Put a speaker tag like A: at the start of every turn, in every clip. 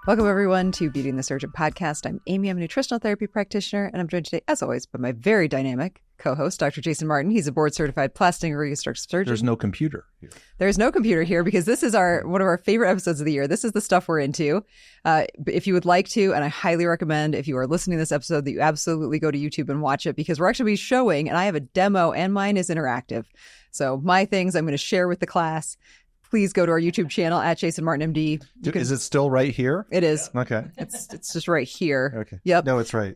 A: Welcome, everyone, to Beauty and the Surgeon podcast. I'm Amy. I'm a nutritional therapy practitioner, and I'm joined today, as always, by my very dynamic co-host, Dr. Jason Martin. He's a board-certified plastic and reconstructive surgeon.
B: There's no computer here.
A: There's no computer here because this is one of our favorite episodes of the year. This is the stuff we're into. If you would like to, and I highly recommend if you are listening to this episode that you absolutely go to YouTube and watch it, because we're actually showing, and I have a demo, and mine is interactive. So my things I'm going to share with the class. Please go to our YouTube channel at Jason Martin MD.
B: Is it still right here?
A: It is.
B: Okay.
A: It's just right here.
B: Okay.
A: Yep.
B: No, it's right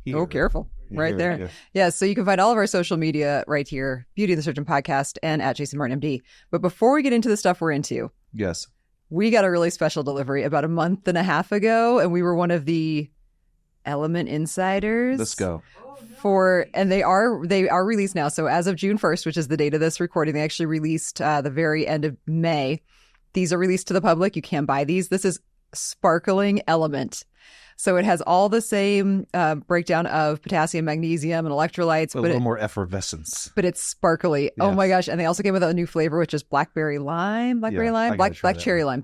B: here.
A: Oh, careful. Right
B: Here,
A: there. Yeah. So you can find all of our social media right here, Beauty and the Surgeon podcast and at Jason Martin MD. But before we get into the stuff we're into,
B: yes,
A: we got a really special delivery about a month and a half ago, and we were one of the Element Insiders.
B: Let's go.
A: And they are released now. So as of June 1st, which is the date of this recording, they actually released the very end of May. These are released to the public. You can buy these. This is Sparkling Element. So it has all the same breakdown of potassium, magnesium, and electrolytes.
B: A little more effervescence.
A: But it's sparkly. Yes. Oh my gosh. And they also came with a new flavor, which is black cherry lime. Black cherry lime.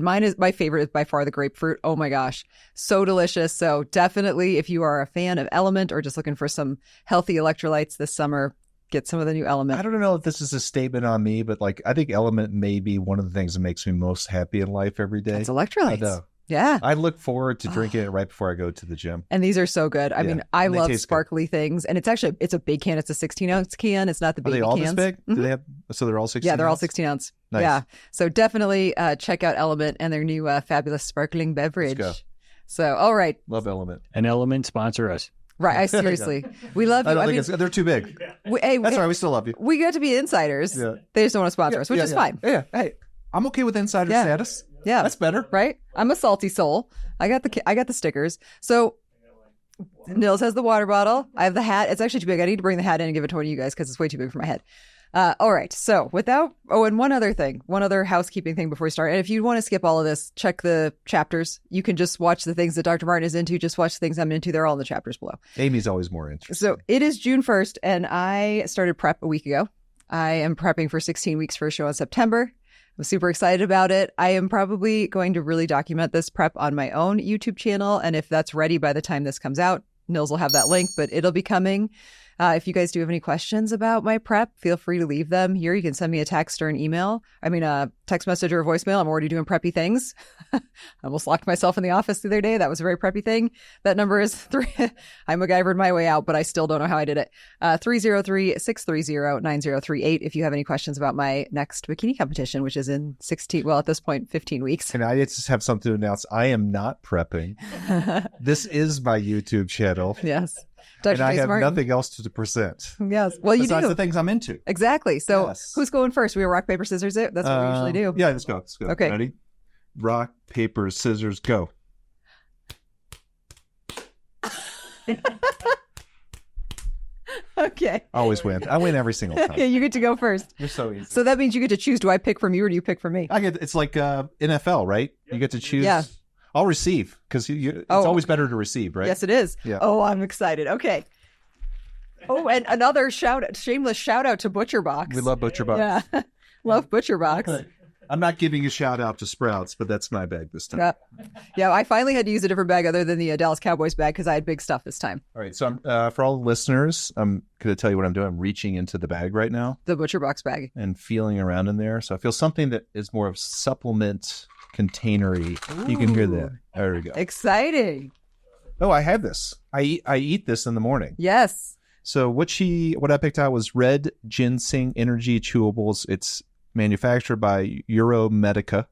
A: Mine is my favorite is by far the grapefruit. Oh my gosh. So delicious. So definitely if you are a fan of Element or just looking for some healthy electrolytes this summer, get some of the new Element.
B: I don't know if this is a statement on me, but I think Element may be one of the things that makes me most happy in life every day.
A: It's electrolytes.
B: I know.
A: Yeah.
B: I look forward to drinking it right before I go to the gym.
A: And these are so good. I mean, I love sparkly things. And it's a big can. It's a 16-ounce can. It's not the baby cans.
B: Are they all this big? Mm-hmm. Do they have? So they're all 16
A: Yeah, they're all
B: ounce?
A: 16 ounce.
B: Nice.
A: Yeah. So definitely check out Element and their new fabulous sparkling beverage.
B: Let's go.
A: So, all right.
B: Love Element.
C: An Element sponsor us.
A: Right. I seriously. We love you.
B: I don't think they're too big. That's all right. We still love you.
A: We get to be insiders.
B: Yeah.
A: They just don't want to sponsor us, which is fine.
B: Yeah. Hey, I'm okay with insider status.
A: Yeah.
B: That's better.
A: Right? I'm a salty soul. I got the stickers. So Nils has the water bottle. I have the hat. It's actually too big. I need to bring the hat in and give it to one of you guys because it's way too big for my head. All right. So and one other housekeeping thing before we start. And if you want to skip all of this, check the chapters. You can just watch the things that Dr. Martin is into. Just watch the things I'm into. They're all in the chapters below.
B: Amy's always more interesting.
A: So it is June 1st, and I started prep a week ago. I am prepping for 16 weeks for a show in September. I'm super excited about it. I am probably going to really document this prep on my own YouTube channel. And if that's ready by the time this comes out, Nils will have that link, but it'll be coming. If you guys do have any questions about my prep, feel free to leave them here. You can send me a text or an email. A text message or a voicemail. I'm already doing preppy things. I almost locked myself in the office the other day. That was a very preppy thing. That number is 3. I MacGyvered my way out, but I still don't know how I did it. 303-630-9038 if you have any questions about my next bikini competition, which is in 15 weeks.
B: And I just have something to announce. I am not prepping. This is my YouTube channel.
A: Yes.
B: And I have nothing else to present.
A: Yes. Well, you
B: Besides
A: do.
B: the things I'm into.
A: Exactly. So Who's going first? We rock, paper, scissors it? That's what we usually do.
B: Yeah, let's go.
A: Okay.
B: Ready? Rock, paper, scissors, go.
A: Okay.
B: I always win. I win every single time.
A: Okay, you get to go first.
B: You're so easy.
A: So that means you get to choose. Do I pick from you or do you pick from me?
B: It's like NFL, right? You get to choose.
A: Yeah.
B: I'll receive because it's always better to receive, right?
A: Yes, it is.
B: Yeah.
A: Oh, I'm excited. Okay. Oh, and another shameless shout out to Butcher Box.
B: We love Butcher Box.
A: Yeah. Love Butcher Box.
B: I'm not giving a shout out to Sprouts, but that's my bag this time.
A: Yeah, I finally had to use a different bag other than the Dallas Cowboys bag because I had big stuff this time.
B: All right. So for all the listeners, I'm going to tell you what I'm doing. I'm reaching into the bag right now.
A: The Butcher Box bag.
B: And feeling around in there. So I feel something that is more of supplement containery. Ooh. You can hear that. There we go.
A: Exciting.
B: Oh, I have this. I eat this in the morning.
A: Yes.
B: So what I picked out was Red Ginseng Energy Chewables. It's manufactured by Euromedica,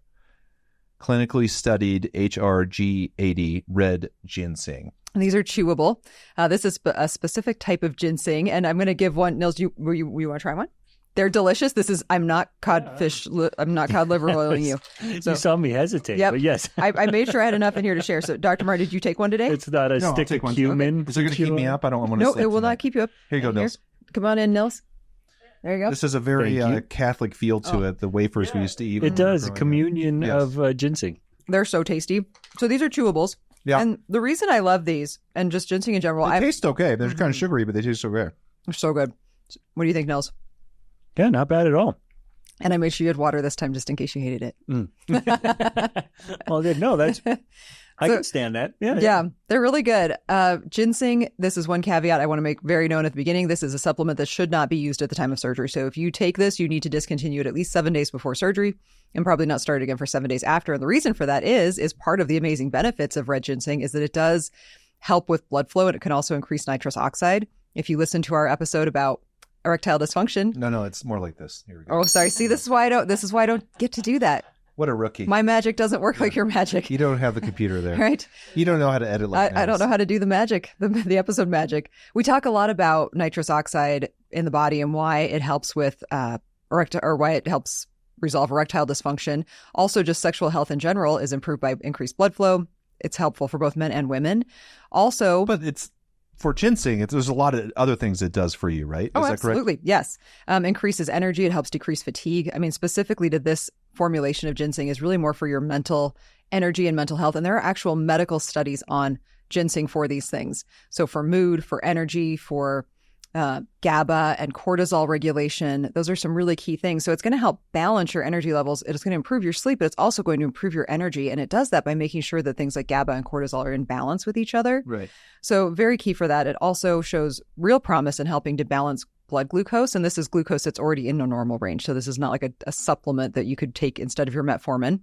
B: clinically studied HRG80 Red Ginseng.
A: And these are chewable. This is a specific type of ginseng, and I'm going to give one. Nils, you want to try one? They're delicious. I'm not codfish. I'm not cod liver oiling you. So,
C: you saw me hesitate, but yes.
A: I made sure I had enough in here to share. So, Dr. Martin, did you take one today?
C: It's not a stick of cumin.
B: Okay. Is it going to keep me up? I don't want to.
A: No, it will not keep you up.
B: Here you go, Nils.
A: Come on in, Nils. There you go.
B: This is a very Catholic feel to it. The wafers we used to eat.
C: It does. Communion of ginseng.
A: They're so tasty. So these are chewables.
B: Yeah.
A: And the reason I love these, and just ginseng in general,
B: they taste okay. They're kind of sugary, but they taste so good.
A: They're so good. What do you think, Nils?
C: Yeah, not bad at all.
A: And I made sure you had water this time just in case you hated it.
C: Well, no, that's... I can stand that.
A: Yeah, they're really good. Ginseng, this is one caveat I want to make very known at the beginning. This is a supplement that should not be used at the time of surgery. So if you take this, you need to discontinue it at least 7 days before surgery and probably not start again for 7 days after. And the reason for that is part of the amazing benefits of red ginseng is that it does help with blood flow, and it can also increase nitrous oxide. If you listen to our episode about erectile dysfunction.
B: No, it's more like this. Here we go.
A: Oh, sorry. See, this is why I don't get to do that.
B: What a rookie.
A: My magic doesn't work like your magic.
B: You don't have the computer there.
A: Right?
B: You don't know how to edit like
A: I don't know how to do the magic, the episode magic. We talk a lot about nitrous oxide in the body and why it helps with why it helps resolve erectile dysfunction. Also, just sexual health in general is improved by increased blood flow. It's helpful for both men and women. Also,
B: but it's for ginseng, there's a lot of other things it does for you, right? Is that
A: absolutely.
B: Correct?
A: Yes. Increases energy. It helps decrease fatigue. I mean, specifically to this formulation of ginseng is really more for your mental energy and mental health. And there are actual medical studies on ginseng for these things. So for mood, for energy, for GABA and cortisol regulation, those are some really key things. So it's going to help balance your energy levels. It's going to improve your sleep, but it's also going to improve your energy. And it does that by making sure that things like GABA and cortisol are in balance with each other.
B: Right.
A: So very key for that. It also shows real promise in helping to balance blood glucose. And this is glucose that's already in a normal range. So this is not like a supplement that you could take instead of your metformin.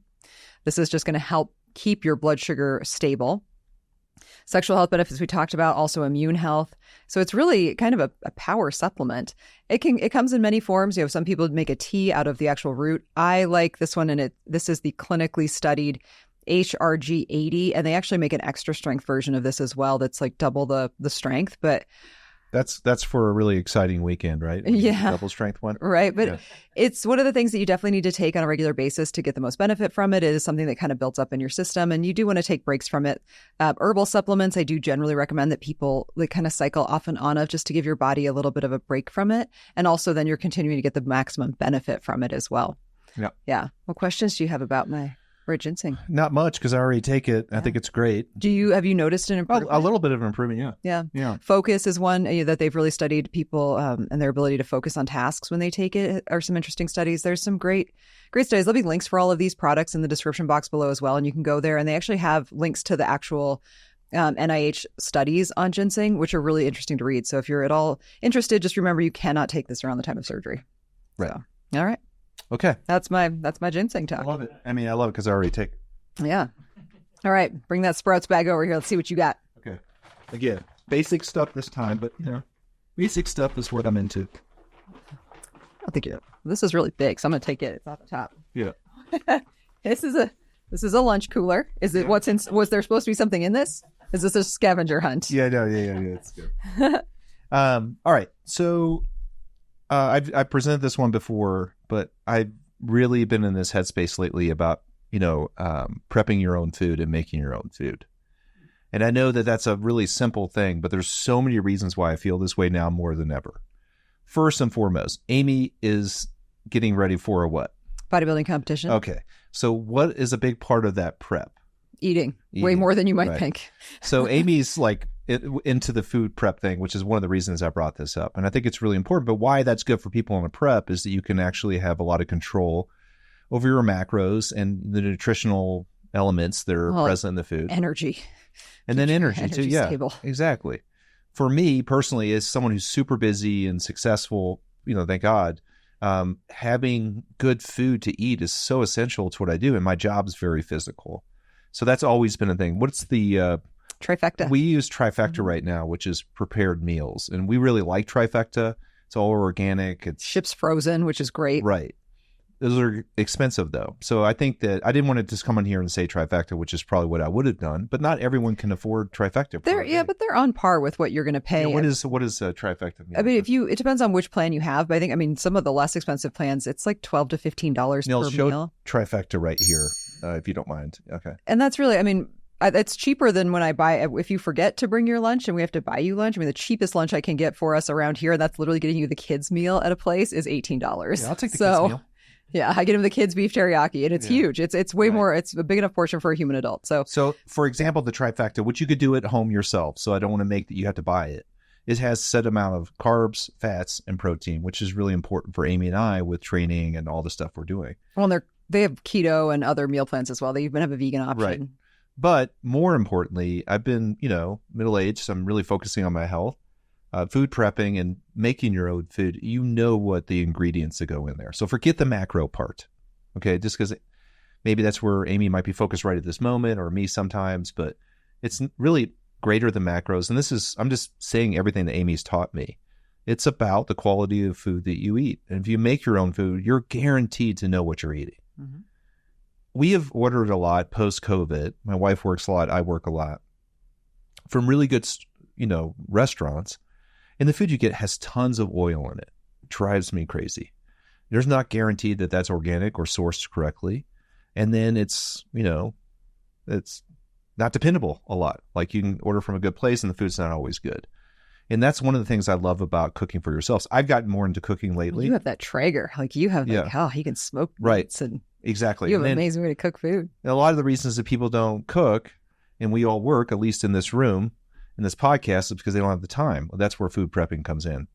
A: This is just going to help keep your blood sugar stable. Sexual health benefits we talked about, also immune health. So it's really kind of a power supplement. It comes in many forms. You know, some people make a tea out of the actual root. I like this one, and this is the clinically studied HRG80, and they actually make an extra strength version of this as well. That's like double the strength, but
B: that's for a really exciting weekend, right?
A: Yeah.
B: Double strength one.
A: Right. But it's one of the things that you definitely need to take on a regular basis to get the most benefit from it. It is something that kind of builds up in your system, and you do want to take breaks from it. Herbal supplements, I do generally recommend that people kind of cycle off and on of just to give your body a little bit of a break from it. And also then you're continuing to get the maximum benefit from it as well. Yeah. Yeah. What questions do you have about my red ginseng?
B: Not much, because I already take it. I think it's great.
A: Have you noticed an improvement?
B: A little bit of an improvement, yeah.
A: Yeah. Focus is one that they've really studied people and their ability to focus on tasks when they take it are some interesting studies. There's some great studies. There'll be links for all of these products in the description box below as well. And you can go there, and they actually have links to the actual NIH studies on ginseng, which are really interesting to read. So if you're at all interested, just remember you cannot take this around the time of surgery.
B: Right.
A: So, all right.
B: Okay.
A: That's my ginseng talk.
B: I love it. I love it because I already take it.
A: Yeah. All right. Bring that Sprouts bag over here. Let's see what you got.
B: Okay. Again, basic stuff this time, but basic stuff is what I'm into.
A: I'll take it. This is really big, so I'm going to take it. It's off the top.
B: Yeah.
A: This is a lunch cooler. Is it was there supposed to be something in this? Is this a scavenger hunt?
B: Yeah, no, yeah. It's good. All right. So I've presented this one before, but I've really been in this headspace lately about, prepping your own food and making your own food. And I know that that's a really simple thing, but there's so many reasons why I feel this way now more than ever. First and foremost, Amy is getting ready for a what?
A: Bodybuilding competition.
B: Okay. So what is a big part of that prep?
A: Eating. Way more than you might think.
B: So Amy's into the food prep thing, which is one of the reasons I brought this up. And I think it's really important. But why that's good for people on a prep is that you can actually have a lot of control over your macros and the nutritional elements that are present in the food.
A: Energy.
B: And then energy too. Yeah,
A: stable.
B: Exactly. For me personally, as someone who's super busy and successful, thank God, having good food to eat is so essential to what I do. And my job is very physical. So that's always been a thing. What's the
A: Trifecta?
B: We use Trifecta right now, which is prepared meals. And we really like Trifecta. It's all organic. It's
A: ships frozen, which is great.
B: Right. Those are expensive, though. So I think that I didn't want to just come in here and say Trifecta, which is probably what I would have done. But not everyone can afford Trifecta.
A: But they're on par with what you're going to pay.
B: Yeah, what is Trifecta meal?
A: I mean, it depends on which plan you have. But I think, some of the less expensive plans, it's like $12 to $15
B: Neil,
A: per
B: show
A: meal.
B: Trifecta right here, if you don't mind. Okay.
A: And that's really, it's cheaper than when I buy, if you forget to bring your lunch and we have to buy you lunch. The cheapest lunch I can get for us around here, and that's literally getting you the kids meal at a place, is $18.
B: Yeah, I'll take the kids meal.
A: Yeah, I get him the kids beef teriyaki, and it's huge. It's way more. It's a big enough portion for a human adult. So
B: for example, the Trifecta, which you could do at home yourself. So I don't want to make that you have to buy it. It has set amount of carbs, fats, and protein, which is really important for Amy and I with training and all the stuff we're doing.
A: Well, they have keto and other meal plans as well. They even have a vegan option.
B: Right. But more importantly, I've been, middle-aged, so I'm really focusing on my health. Food prepping and making your own food, you know what the ingredients that go in there. So forget the macro part, okay? Just because maybe that's where Amy might be focused right at this moment, or me sometimes, but it's really greater than macros. And I'm just saying everything that Amy's taught me. It's about the quality of food that you eat. And if you make your own food, you're guaranteed to know what you're eating. Mm-hmm. We have ordered a lot post-COVID. My wife works a lot. I work a lot from really good, restaurants. And the food you get has tons of oil in it. It drives me crazy. There's not guaranteed that that's organic or sourced correctly. And then it's not dependable a lot. Like you can order from a good place and the food's not always good. And that's one of the things I love about cooking for yourselves. I've gotten more into cooking lately.
A: You have that Traeger. Like you have he can smoke meats and
B: exactly.
A: You have an amazing way to cook food.
B: A lot of the reasons that people don't cook, and we all work, at least in this room, in this podcast, is because they don't have the time. Well, that's where food prepping comes in.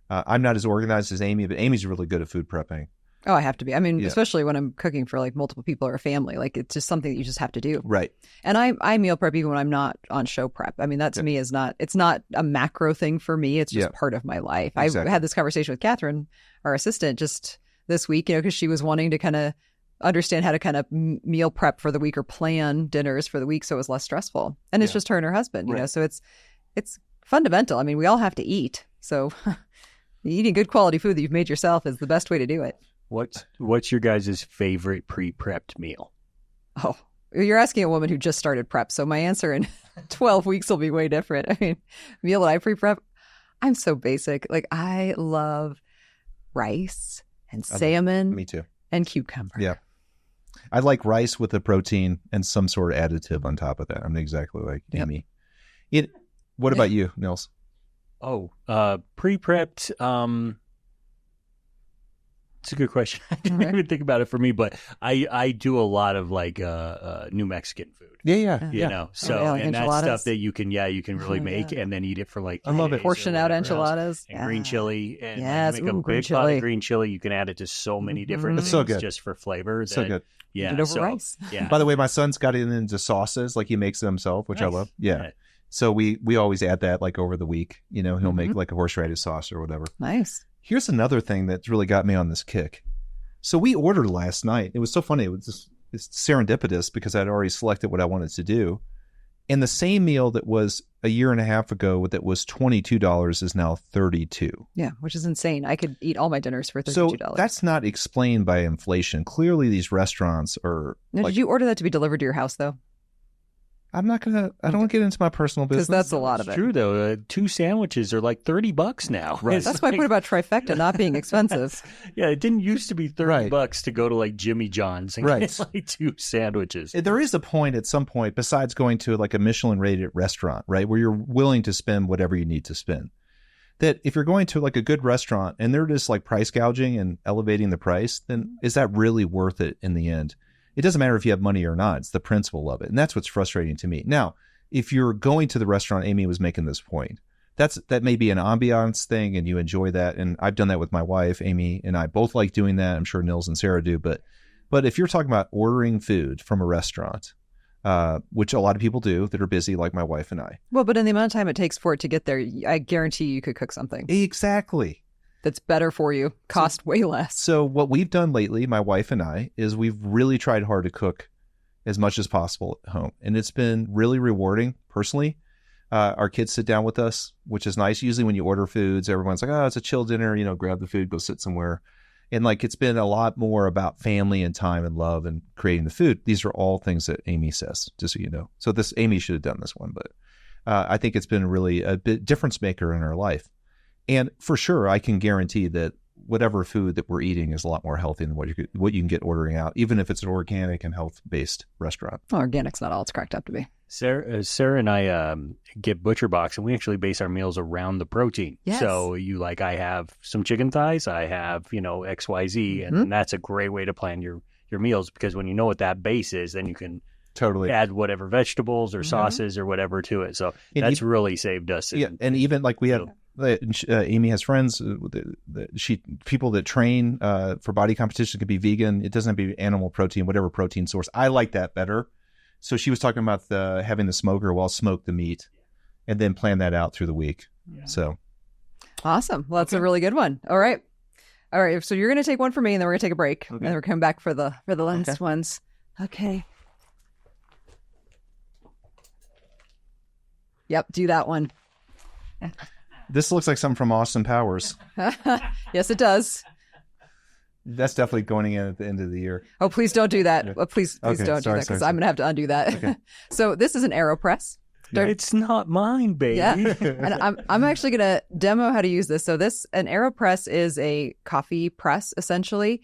B: I'm not as organized as Amy, but Amy's really good at food prepping.
A: Oh, I have to be. I mean, especially when I'm cooking for like multiple people or a family, like it's just something that you just have to do.
B: Right.
A: And I meal prep even when I'm not on show prep. I mean, that to me is it's not a macro thing for me. It's just part of my life. Exactly. I had this conversation with Catherine, our assistant, just this week, because she was wanting to kind of understand how to kind of meal prep for the week or plan dinners for the week so it was less stressful. And it's just her and her husband, so it's fundamental. I mean, we all have to eat. So eating good quality food that you've made yourself is the best way to do it.
C: What's your guys' favorite pre-prepped meal?
A: Oh, you're asking a woman who just started prep. So my answer in 12 weeks will be way different. I mean, meal that I pre-prep, I'm so basic. Like I love rice and salmon.
B: Me too.
A: And cucumber.
B: Yeah. I like rice with a protein and some sort of additive on top of that. I'm exactly like Amy. What about you, Nils?
C: Oh, pre-prepped. It's a good question. I didn't even think about it for me, but I do a lot of like New Mexican food.
B: Yeah.
C: So and that's stuff that you can really make and then eat it for like 3
B: I love it.
A: Portion out enchiladas
C: and green chili and
A: yes,
C: make a big pot of green chili. You can add it to so many different things
B: so good.
C: Just for flavor.
B: So good.
C: Yeah.
A: Over rice.
C: Yeah.
B: By the way, my son's got it into sauces, like he makes it himself, which I love. Yeah. Right. So we always add that like over the week. He'll make like a horseradish sauce or whatever.
A: Nice.
B: Here's another thing that's really got me on this kick. So we ordered last night. It was so funny. It was just it's serendipitous because I'd already selected what I wanted to do. And the same meal that was a year and a half ago that was $22 is now $32.
A: Yeah, which is insane. I could eat all my dinners for $32.
B: So that's not explained by inflation. Clearly, these restaurants are.
A: Now, did you order that to be delivered to your house, though?
B: I don't want to get into my personal business.
A: Because that's a lot of it.
C: It's true, though. 2 sandwiches are like $30 now.
B: Right.
A: That's my point about trifecta not being expensive.
C: Yeah, it didn't used to be $30 to go to like Jimmy John's and get like 2 sandwiches.
B: There is a point at some point, besides going to like a Michelin-rated restaurant, right, where you're willing to spend whatever you need to spend. That if you're going to like a good restaurant and they're just like price gouging and elevating the price, then is that really worth it in the end? It doesn't matter if you have money or not. It's the principle of it. And that's what's frustrating to me. Now, if you're going to the restaurant, Amy was making this point, that may be an ambiance thing and you enjoy that. And I've done that with my wife. Amy and I both like doing that. I'm sure Nils and Sarah do. But if you're talking about ordering food from a restaurant, which a lot of people do that are busy like my wife and I.
A: Well, but in the amount of time it takes for it to get there, I guarantee you could cook something.
B: Exactly.
A: That's better for you, cost way less.
B: So what we've done lately, my wife and I, is we've really tried hard to cook as much as possible at home. And it's been really rewarding personally. Our kids sit down with us, which is nice. Usually when you order foods, everyone's like, oh, it's a chill dinner, grab the food, go sit somewhere. And like it's been a lot more about family and time and love and creating the food. These are all things that Amy says, just so you know. So Amy should have done this one, but I think it's been really a bit difference maker in our life. And for sure, I can guarantee that whatever food that we're eating is a lot more healthy than what you can get ordering out, even if it's an organic and health-based restaurant.
A: Well, organic's not all it's cracked up to be.
C: Sarah and I get Butcher Box, and we actually base our meals around the protein.
A: Yes.
C: So I have some chicken thighs, I have, XYZ, and that's a great way to plan your meals because when you know what that base is, then you can
B: totally
C: add whatever vegetables or sauces or whatever to it. So that's really saved us.
B: And even like we have Amy has friends. People that train for body competition could be vegan. It doesn't have to be animal protein, whatever protein source. I like that better. So she was talking about having the smoker while smoke the meat, and then plan that out through the week. Yeah. So
A: awesome. Well, that's a really good one. All right. So you're going to take one for me, and then we're going to take a break, and then we're coming back for the last ones. Okay. Yep. Do that one.
B: This looks like something from Austin Powers.
A: Yes, it does.
B: That's definitely going in at the end of the year.
A: Oh, please don't do that. Please don't do that, because I'm going to have to undo that.
B: Okay.
A: So this is an Aeropress.
C: It's not mine, baby.
A: Yeah. And I'm actually going to demo how to use this. So an Aeropress is a coffee press, essentially.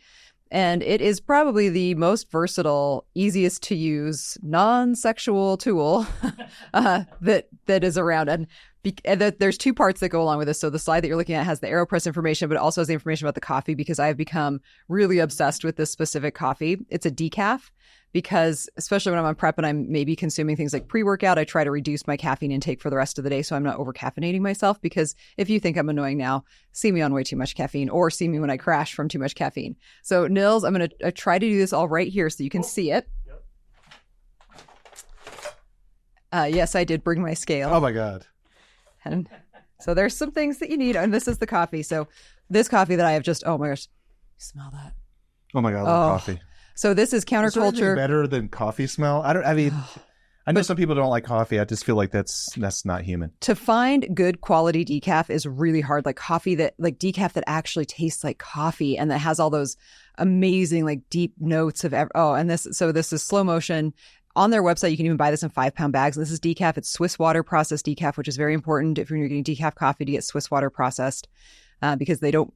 A: And it is probably the most versatile, easiest to use, non-sexual tool that is around. And there's two parts that go along with this. So the slide that you're looking at has the Aeropress information, but it also has the information about the coffee, because I have become really obsessed with this specific coffee. It's a decaf, because especially when I'm on prep and I'm maybe consuming things like pre-workout, I try to reduce my caffeine intake for the rest of the day so I'm not over-caffeinating myself. Because if you think I'm annoying now, see me on way too much caffeine, or see me when I crash from too much caffeine. So Nils, I'm going to try to do this all right here so you can see it. Yes, I did bring my scale.
B: Oh my God.
A: And so there's some things that you need, and this is the coffee. So this coffee that I have just, oh my gosh, smell that.
B: Oh my God, I love coffee.
A: So this is counterculture.
B: Is there anything better than coffee smell? I know some people don't like coffee. I just feel like that's not human.
A: To find good quality decaf is really hard. Like decaf that actually tastes like coffee and that has all those amazing like deep notes of this is Slow Motion. On their website, you can even buy this in 5-pound bags. This is decaf. It's Swiss water processed decaf, which is very important if you're getting decaf coffee to get Swiss water processed, because they don't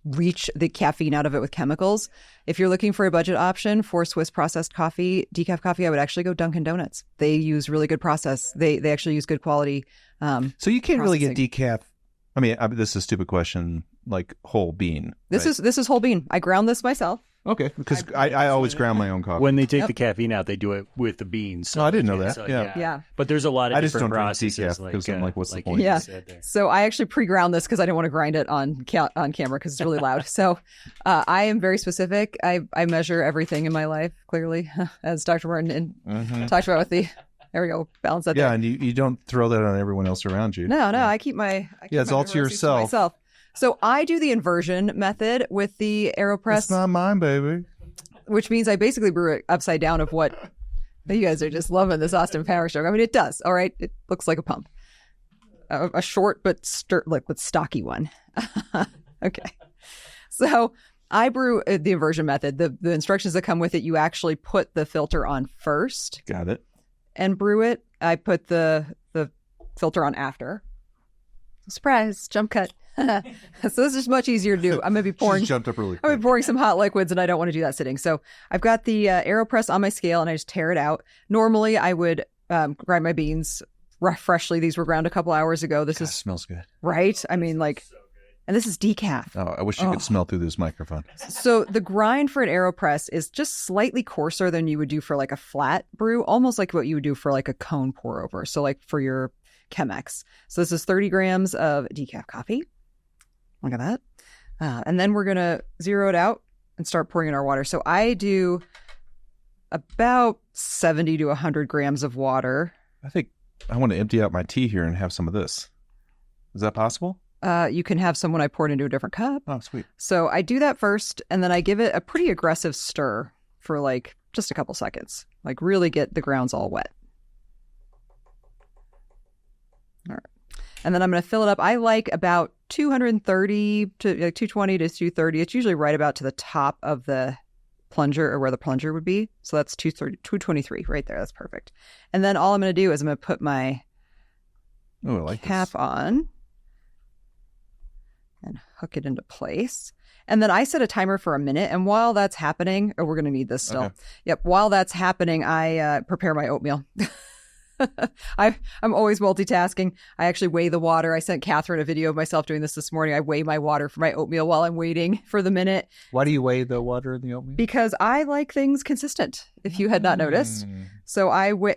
A: reach the caffeine out of it with chemicals. If you're looking for a budget option for Swiss processed coffee, decaf coffee, I would actually go Dunkin' Donuts. They use really good process. They actually use good quality.
B: So you can't really get decaf. I mean, this is a stupid question. Like whole bean.
A: This is whole bean. I ground this myself.
B: Okay, because I always ground my own coffee.
C: When they take the caffeine out, they do it with the beans.
B: Oh, I didn't know that.
A: So,
B: yeah.
C: But there's a lot of
B: I just
C: different
B: don't
C: processes.
B: drink decaf because I'm like, what's the point?
A: Yeah. So I actually pre-ground this because I didn't want to grind it on camera because it's really loud. So I am very specific. I measure everything in my life, clearly, as Dr. Martin talked about with the... There we go. Balance that.
B: Yeah,
A: there.
B: and you don't throw that on everyone else around you.
A: No, I keep my...
B: it's all to yourself.
A: So I do the inversion method with the Aeropress.
B: It's not mine, baby.
A: Which means I basically brew it upside down of what... You guys are just loving this Austin Powers joke. I mean, it does. All right. It looks like a pump. A short but stocky one. Okay. So I brew the inversion method. The instructions that come with it, you actually put the filter on first.
B: Got it.
A: And brew it. I put the filter on after. Surprise, jump cut. So this is much easier to do. I'm going to be pouring.
B: She jumped up really quick.
A: I'm going to be pouring some hot liquids, and I don't want to do that sitting. So I've got the Aeropress on my scale, and I just tear it out. Normally, I would grind my beans freshly. These were ground a couple hours ago. This
B: smells good,
A: right? I mean, like, and this is decaf.
B: Oh, I wish you could smell through this microphone.
A: So the grind for an Aeropress is just slightly coarser than you would do for like a flat brew, almost like what you would do for like a cone pour over. So like for your Chemex. So this is 30 grams of decaf coffee. Look at that. And then we're going to zero it out and start pouring in our water. So I do about 70 to 100 grams of water.
B: I think I want to empty out my tea here and have some of this. Is that possible?
A: You can have some when I pour it into a different cup.
B: Oh, sweet.
A: So I do that first, and then I give it a pretty aggressive stir for like just a couple seconds. Like really get the grounds all wet. All right. And then I'm going to fill it up. I like about 230 to like 220 to 230. It's usually right about to the top of the plunger, or where the plunger would be. So that's 223 right there. That's perfect. And then all I'm going to do is I'm going to put my cap on and hook it into place. And then I set a timer for a minute. And while that's happening, we're going to need this still. Okay. Yep. While that's happening, I prepare my oatmeal. I'm always multitasking. I actually weigh the water. I sent Catherine a video of myself doing this morning. I weigh my water for my oatmeal while I'm waiting for the minute.
B: Why do you weigh the water in the oatmeal?
A: Because I like things consistent, if you had not noticed. So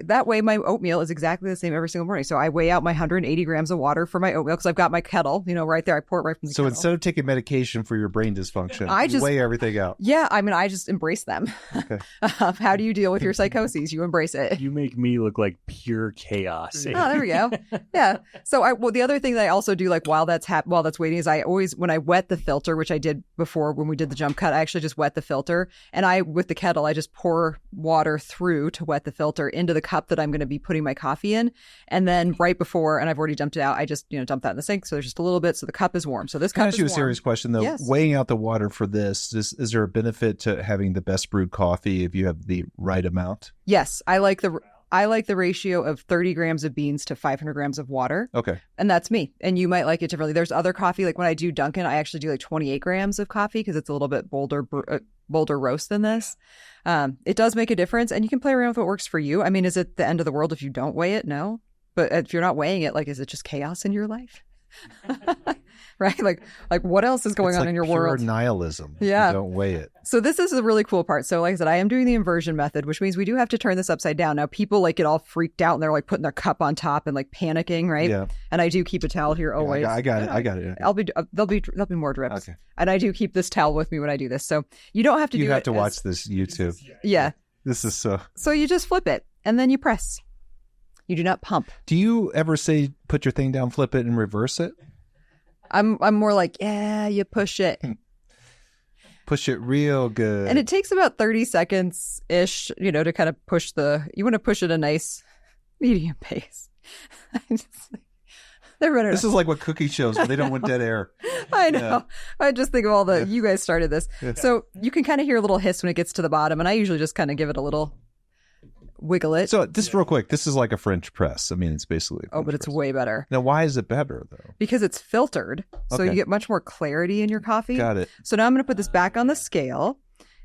A: that way my oatmeal is exactly the same every single morning. So I weigh out my 180 grams of water for my oatmeal because I've got my kettle, right there. I pour it right from the
B: So
A: kettle.
B: instead of taking medication for your brain dysfunction,
A: I
B: you
A: just
B: weigh everything out.
A: Yeah, I mean, I just embrace them.
B: Okay.
A: How do you deal with your psychoses? You embrace it.
C: You make me look like pure chaos.
A: Oh, there we go. Yeah. So the other thing that I also do, like while that's waiting, is I always, when I wet the filter, which I did before when we did the jump cut, I actually just wet the filter, and with the kettle, I just pour water through to wet the filter into the cup that I'm going to be putting my coffee in, and then right before, and I've already dumped it out, I just dump that in the sink, so there's just a little bit, so the cup is warm. So this cup
B: Can I ask you a
A: warm.
B: serious question though?
A: Yes.
B: Weighing out the water for this, is there a benefit to having the best brewed coffee if you have the right amount?
A: Yes, I like the ratio of 30 grams of beans to 500 grams of water.
B: Okay.
A: And that's me. And you might like it differently. There's other coffee, like when I do Dunkin', I actually do like 28 grams of coffee because it's a little bit bolder roast than this. It does make a difference, and you can play around with what works for you. I mean, is it the end of the world if you don't weigh it? No. But if you're not weighing it, like, is it just chaos in your life? Right? Like what else is going on in your world?
B: Pure nihilism.
A: Yeah.
B: You don't weigh it.
A: So this is a really cool part. So like I said, I am doing the inversion method, which means we do have to turn this upside down. Now people like get all freaked out and they're like putting their cup on top and like panicking, right?
B: Yeah.
A: And I do keep a towel here always.
B: I got it. Yeah.
A: There'll be more drips.
B: Okay.
A: And I do keep this towel with me when I do this. So you don't have to do it.
B: You have to watch this YouTube.
A: Yeah.
B: This is so.
A: So you just flip it and then you press. You do not pump.
B: Do you ever say put your thing down, flip it, and reverse it?
A: I'm more like, yeah, you push it.
B: Push it real good.
A: And it takes about 30 seconds ish, to kind of you want to push it a nice medium pace. They're running.
B: This is like what cookie shows where they don't want dead air.
A: I know. Yeah. I just think of you guys started this. Yeah. So you can kind of hear a little hiss when it gets to the bottom. And I usually just kind of give it a little wiggle it.
B: So just real quick, this is like a French press. I mean, it's basically
A: but it's way better.
B: Now, why is it better, though?
A: Because it's filtered, so you get much more clarity in your coffee.
B: Got it.
A: So now I'm going to put this back on the scale,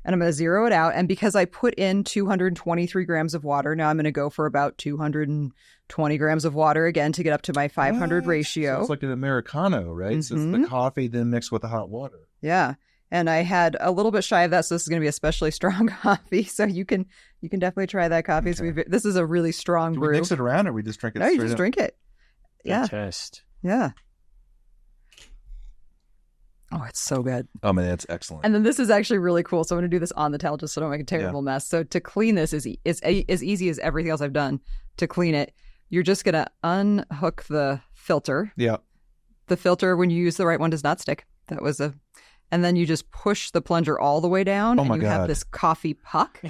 A: and I'm going to zero it out. And because I put in 223 grams of water, now I'm going to go for about 220 grams of water again to get up to my 500 ratio.
B: So it's like an Americano, right?
A: Mm-hmm.
B: So it's the coffee then mixed with the hot water.
A: Yeah. And I had a little bit shy of that, so this is going to be especially strong coffee. So you can definitely try that coffee. Okay. So this is a really strong brew.
B: Do we mix it around, or we just drink it?
A: No, you just drink it. Yeah.
C: Good test.
A: Yeah. Oh, it's so good.
B: Oh man, that's excellent.
A: And then this is actually really cool. So I'm going to do this on the towel just so I don't make a terrible mess. So to clean this is as easy as everything else I've done to clean it. You're just going to unhook the filter.
B: Yeah.
A: The filter, when you use the right one, does not stick. And then you just push the plunger all the way down, and you have this coffee puck.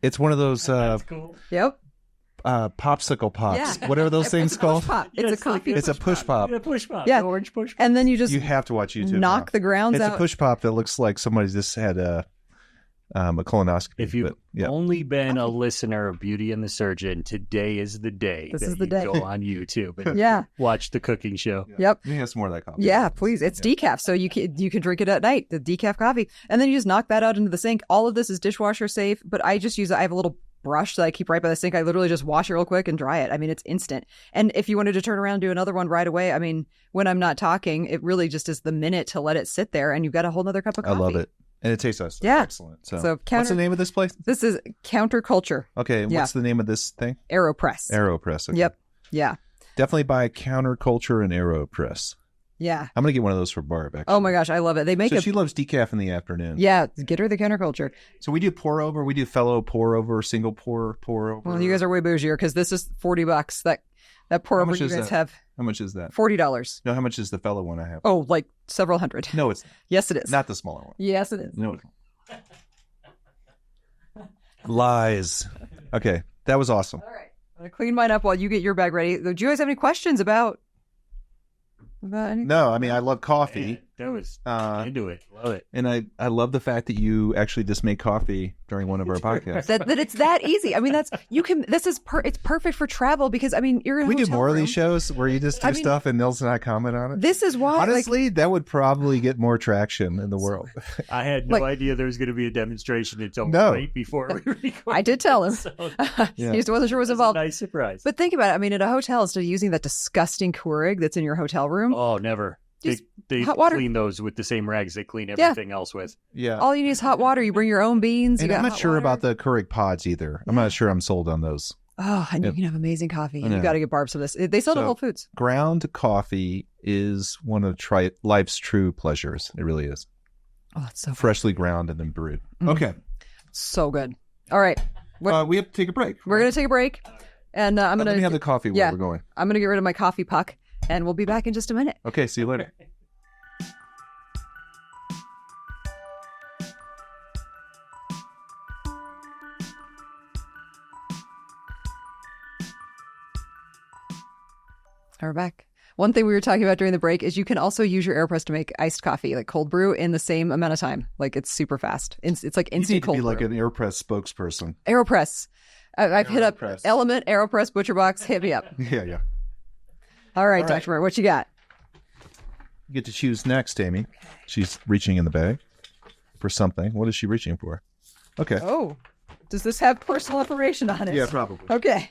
B: It's one of those.
C: That's cool.
A: Yep.
B: Popsicle pops.
A: Yeah.
B: What are those things called?
A: It's a coffee.
B: It's a push pop.
C: A push pop.
A: Yeah.
C: The orange push pop.
A: And then you
B: have to watch YouTube.
A: Knock the grounds out.
B: It's a push pop that looks like somebody just had a colonoscopy.
C: If you've only been a listener of Beauty and the Surgeon, today is the day. This is the day. Go on YouTube and watch the cooking show.
A: Yep.
B: You have some more of that coffee.
A: Yeah, please. It's decaf, so you can drink it at night. The decaf coffee, and then you just knock that out into the sink. All of this is dishwasher safe, but I just use I have a little brush that I keep right by the sink. I literally just wash it real quick and dry it. I mean, it's instant. And if you wanted to turn around and do another one right away, I mean, when I'm not talking, it really just is the minute to let it sit there, and you've got a whole nother cup of coffee.
B: I love it. And it tastes excellent. So what's the name of this place?
A: This is Counterculture.
B: Okay. What's the name of this thing?
A: Aeropress.
B: Aeropress. Okay.
A: Yep. Yeah.
B: Definitely buy Counterculture and Aeropress.
A: Yeah.
B: I'm going to get one of those for Barb, actually.
A: Oh my gosh, I love it. They make
B: she loves decaf in the afternoon.
A: Yeah. Get her the Counterculture.
B: So we do pour over. We do fellow pour over, single pour over.
A: Well, you guys are way bougier because this is $40. That pour over you guys have.
B: How much is that?
A: $40.
B: No, how much is the fellow one I have?
A: Oh, like several hundred.
B: No, it's not.
A: Yes, it is.
B: Not the smaller one.
A: Yes, it is.
B: No, it's not. Lies. Okay, that was awesome.
A: All right. I'm going to clean mine up while you get your bag ready. Do you guys have any questions about anything?
B: No, I mean, I love coffee.
C: That was into it. Love it.
B: And I love the fact that you actually just make coffee during one of our podcasts.
A: that it's that easy. I mean, it's perfect for travel because, I mean, you're in a hotel
B: do more
A: room.
B: of these shows where you just do stuff and Nils and I comment on it.
A: This is why.
B: Honestly, that would probably get more traction in the world.
C: I had no idea there was going to be a demonstration until right before we recorded.
A: I did tell him. He just wasn't sure what was involved.
C: A nice surprise.
A: But think about it. I mean, at a hotel, instead of using that disgusting Keurig that's in your hotel room.
C: Oh, never. They
A: hot water.
C: clean those with the same rags they clean everything else with.
B: Yeah.
A: All you need is hot water. You bring your own beans.
B: And I'm not sure about the Keurig pods either. I'm not sure I'm sold on those.
A: Oh, and you can have amazing coffee.
B: I know.
A: You got to get Barb some of this. They sell it at Whole Foods.
B: Ground coffee is one of life's true pleasures. It really is.
A: Oh, it's so
B: freshly ground and then brewed. Okay.
A: So good. All right.
B: We have to take a break.
A: We're going to take a break. And I'm going to...
B: Let me have the coffee while we're going.
A: I'm going to get rid of my coffee puck. And we'll be back in just a minute.
B: Okay. See you later.
A: We're back. One thing we were talking about during the break is you can also use your Aeropress to make iced coffee, like cold brew, in the same amount of time. Like it's super fast. It's like instant cold brew.
B: You need to be like an Aeropress spokesperson.
A: Aeropress. I've hit up Element, Aeropress, ButcherBox. Hit me up.
B: Yeah.
A: All right, Dr. Murray, what you got?
B: You get to choose next, Amy. She's reaching in the bag for something. What is she reaching for? Okay.
A: Oh, does this have personal information on it?
B: Yeah, probably.
A: Okay.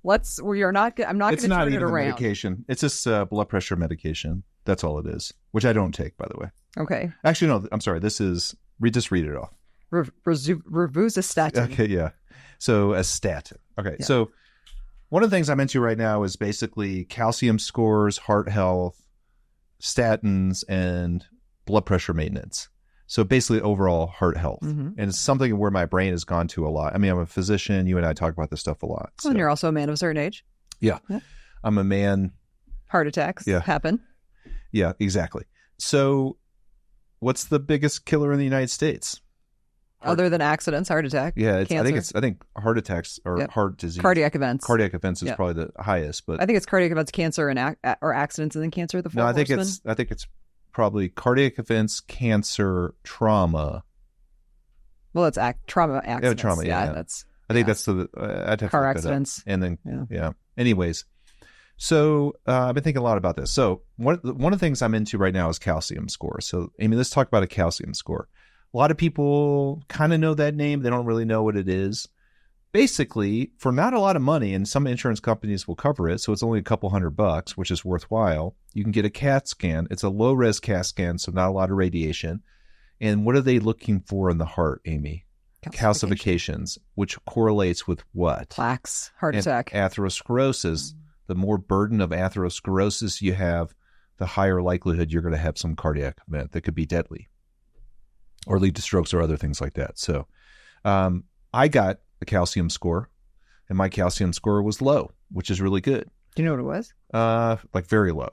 A: I'm not going to
B: It's not
A: turn it
B: even
A: around.
B: medication. It's just blood pressure medication. That's all it is, which I don't take, by the way.
A: Okay.
B: Actually, no, I'm sorry. This is, just read it off.
A: Rosuvastatin.
B: Okay, yeah. So a statin. Okay,
A: Yeah.
B: So one of the things I'm into right now is basically calcium scores, heart health, statins, and blood pressure maintenance. So basically overall heart health. Mm-hmm. And it's something where my brain has gone to a lot. I mean, I'm a physician. You and I talk about this stuff a lot.
A: So. And you're also a man of a certain age.
B: Yeah. I'm a man.
A: Heart attacks happen.
B: Yeah, exactly. So what's the biggest killer in the United States?
A: Other than accidents, heart attack.
B: Yeah,
A: cancer.
B: I think heart attacks or heart disease.
A: Cardiac events.
B: Cardiac events is probably the highest, but
A: I think it's cardiac events, cancer, and or accidents, and then cancer. The four
B: I think it's probably cardiac events, cancer, trauma.
A: Well, it's trauma accidents.
B: Yeah, trauma. Yeah,
A: that's.
B: I think that's the I'd have
A: car
B: to look
A: accidents.
B: That up. And then Anyways, so I've been thinking a lot about this. So one of the things I'm into right now is calcium score. So Amy, let's talk about a calcium score. A lot of people kind of know that name. They don't really know what it is. Basically, for not a lot of money, and some insurance companies will cover it, so it's only a couple $100, which is worthwhile. You can get a CAT scan. It's a low-res CAT scan, so not a lot of radiation. And what are they looking for in the heart, Amy? Calcifications, which correlates with what?
A: Plaques, heart attack.
B: Atherosclerosis. The more burden of atherosclerosis you have, the higher likelihood you're going to have some cardiac event that could be deadly or lead to strokes or other things like that. So I got a calcium score, and my calcium score was low, which is really good.
A: Do you know what it was?
B: Like very low.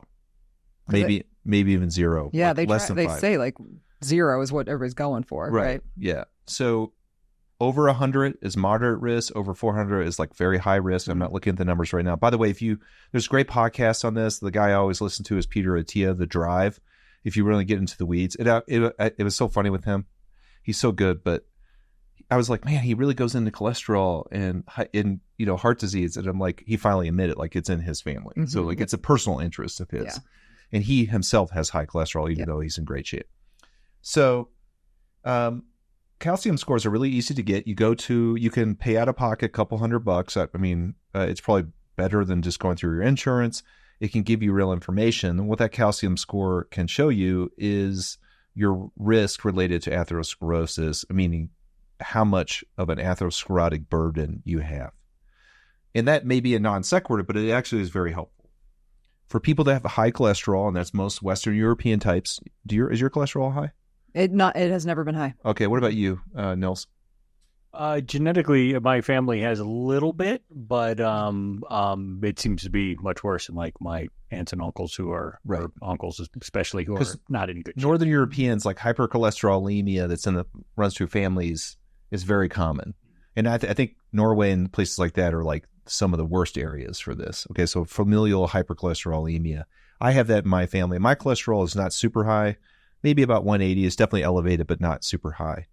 B: Maybe even zero.
A: Yeah,
B: like
A: they say like 0 is what everybody's going for, right?
B: Yeah. So over 100 is moderate risk. Over 400 is like very high risk. I'm not looking at the numbers right now. By the way, there's great podcasts on this. The guy I always listen to is Peter Attia, The Drive. If you really get into the weeds, it was so funny with him. He's so good, but I was like, man, he really goes into cholesterol and heart disease. And I'm like, he finally admitted like it's in his family. Mm-hmm. So like it's a personal interest of his. Yeah. And he himself has high cholesterol, even though he's in great shape. So calcium scores are really easy to get. You can pay out of pocket a couple $100. I mean, it's probably better than just going through your insurance. It can give you real information. And what that calcium score can show you is your risk related to atherosclerosis, meaning how much of an atherosclerotic burden you have. And that may be a non sequitur, but it actually is very helpful. For people that have high cholesterol, and that's most Western European types, is your cholesterol high?
A: It has never been high.
B: Okay, what about you, Nils?
C: Genetically, my family has a little bit, but it seems to be much worse in like my aunts and uncles or uncles especially who are not in good shape.
B: Northern Europeans, like hypercholesterolemia that runs through families is very common. And I think Norway and places like that are like some of the worst areas for this. Okay, so familial hypercholesterolemia. I have that in my family. My cholesterol is not super high, maybe about 180. It's definitely elevated, but not super high.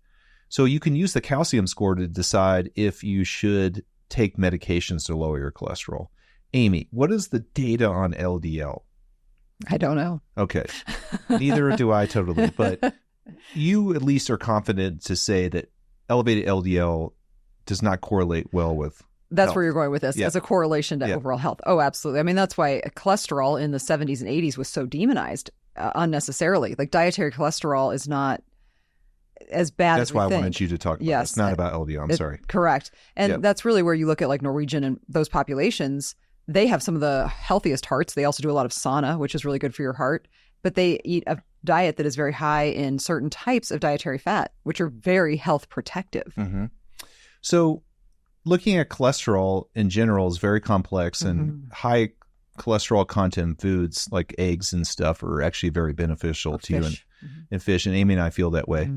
B: So you can use the calcium score to decide if you should take medications to lower your cholesterol. Amy, what is the data on LDL?
A: I don't know.
B: Okay. Neither do I totally. But you at least are confident to say that elevated LDL does not correlate well with
A: That's
B: health.
A: where you're going with this, as a correlation to overall health. Oh, absolutely. I mean, that's why cholesterol in the 70s and 80s was so demonized unnecessarily. Like dietary cholesterol is not as bad as we think.
B: That's why I wanted you to talk about this, not about LDL. I'm sorry.
A: Correct. And that's really where you look at like Norwegian and those populations. They have some of the healthiest hearts. They also do a lot of sauna, which is really good for your heart. But they eat a diet that is very high in certain types of dietary fat, which are very health protective.
B: Mm-hmm. So looking at cholesterol in general is very complex, and high cholesterol content foods like eggs and stuff are actually very beneficial to you and fish. And Amy and I feel that way.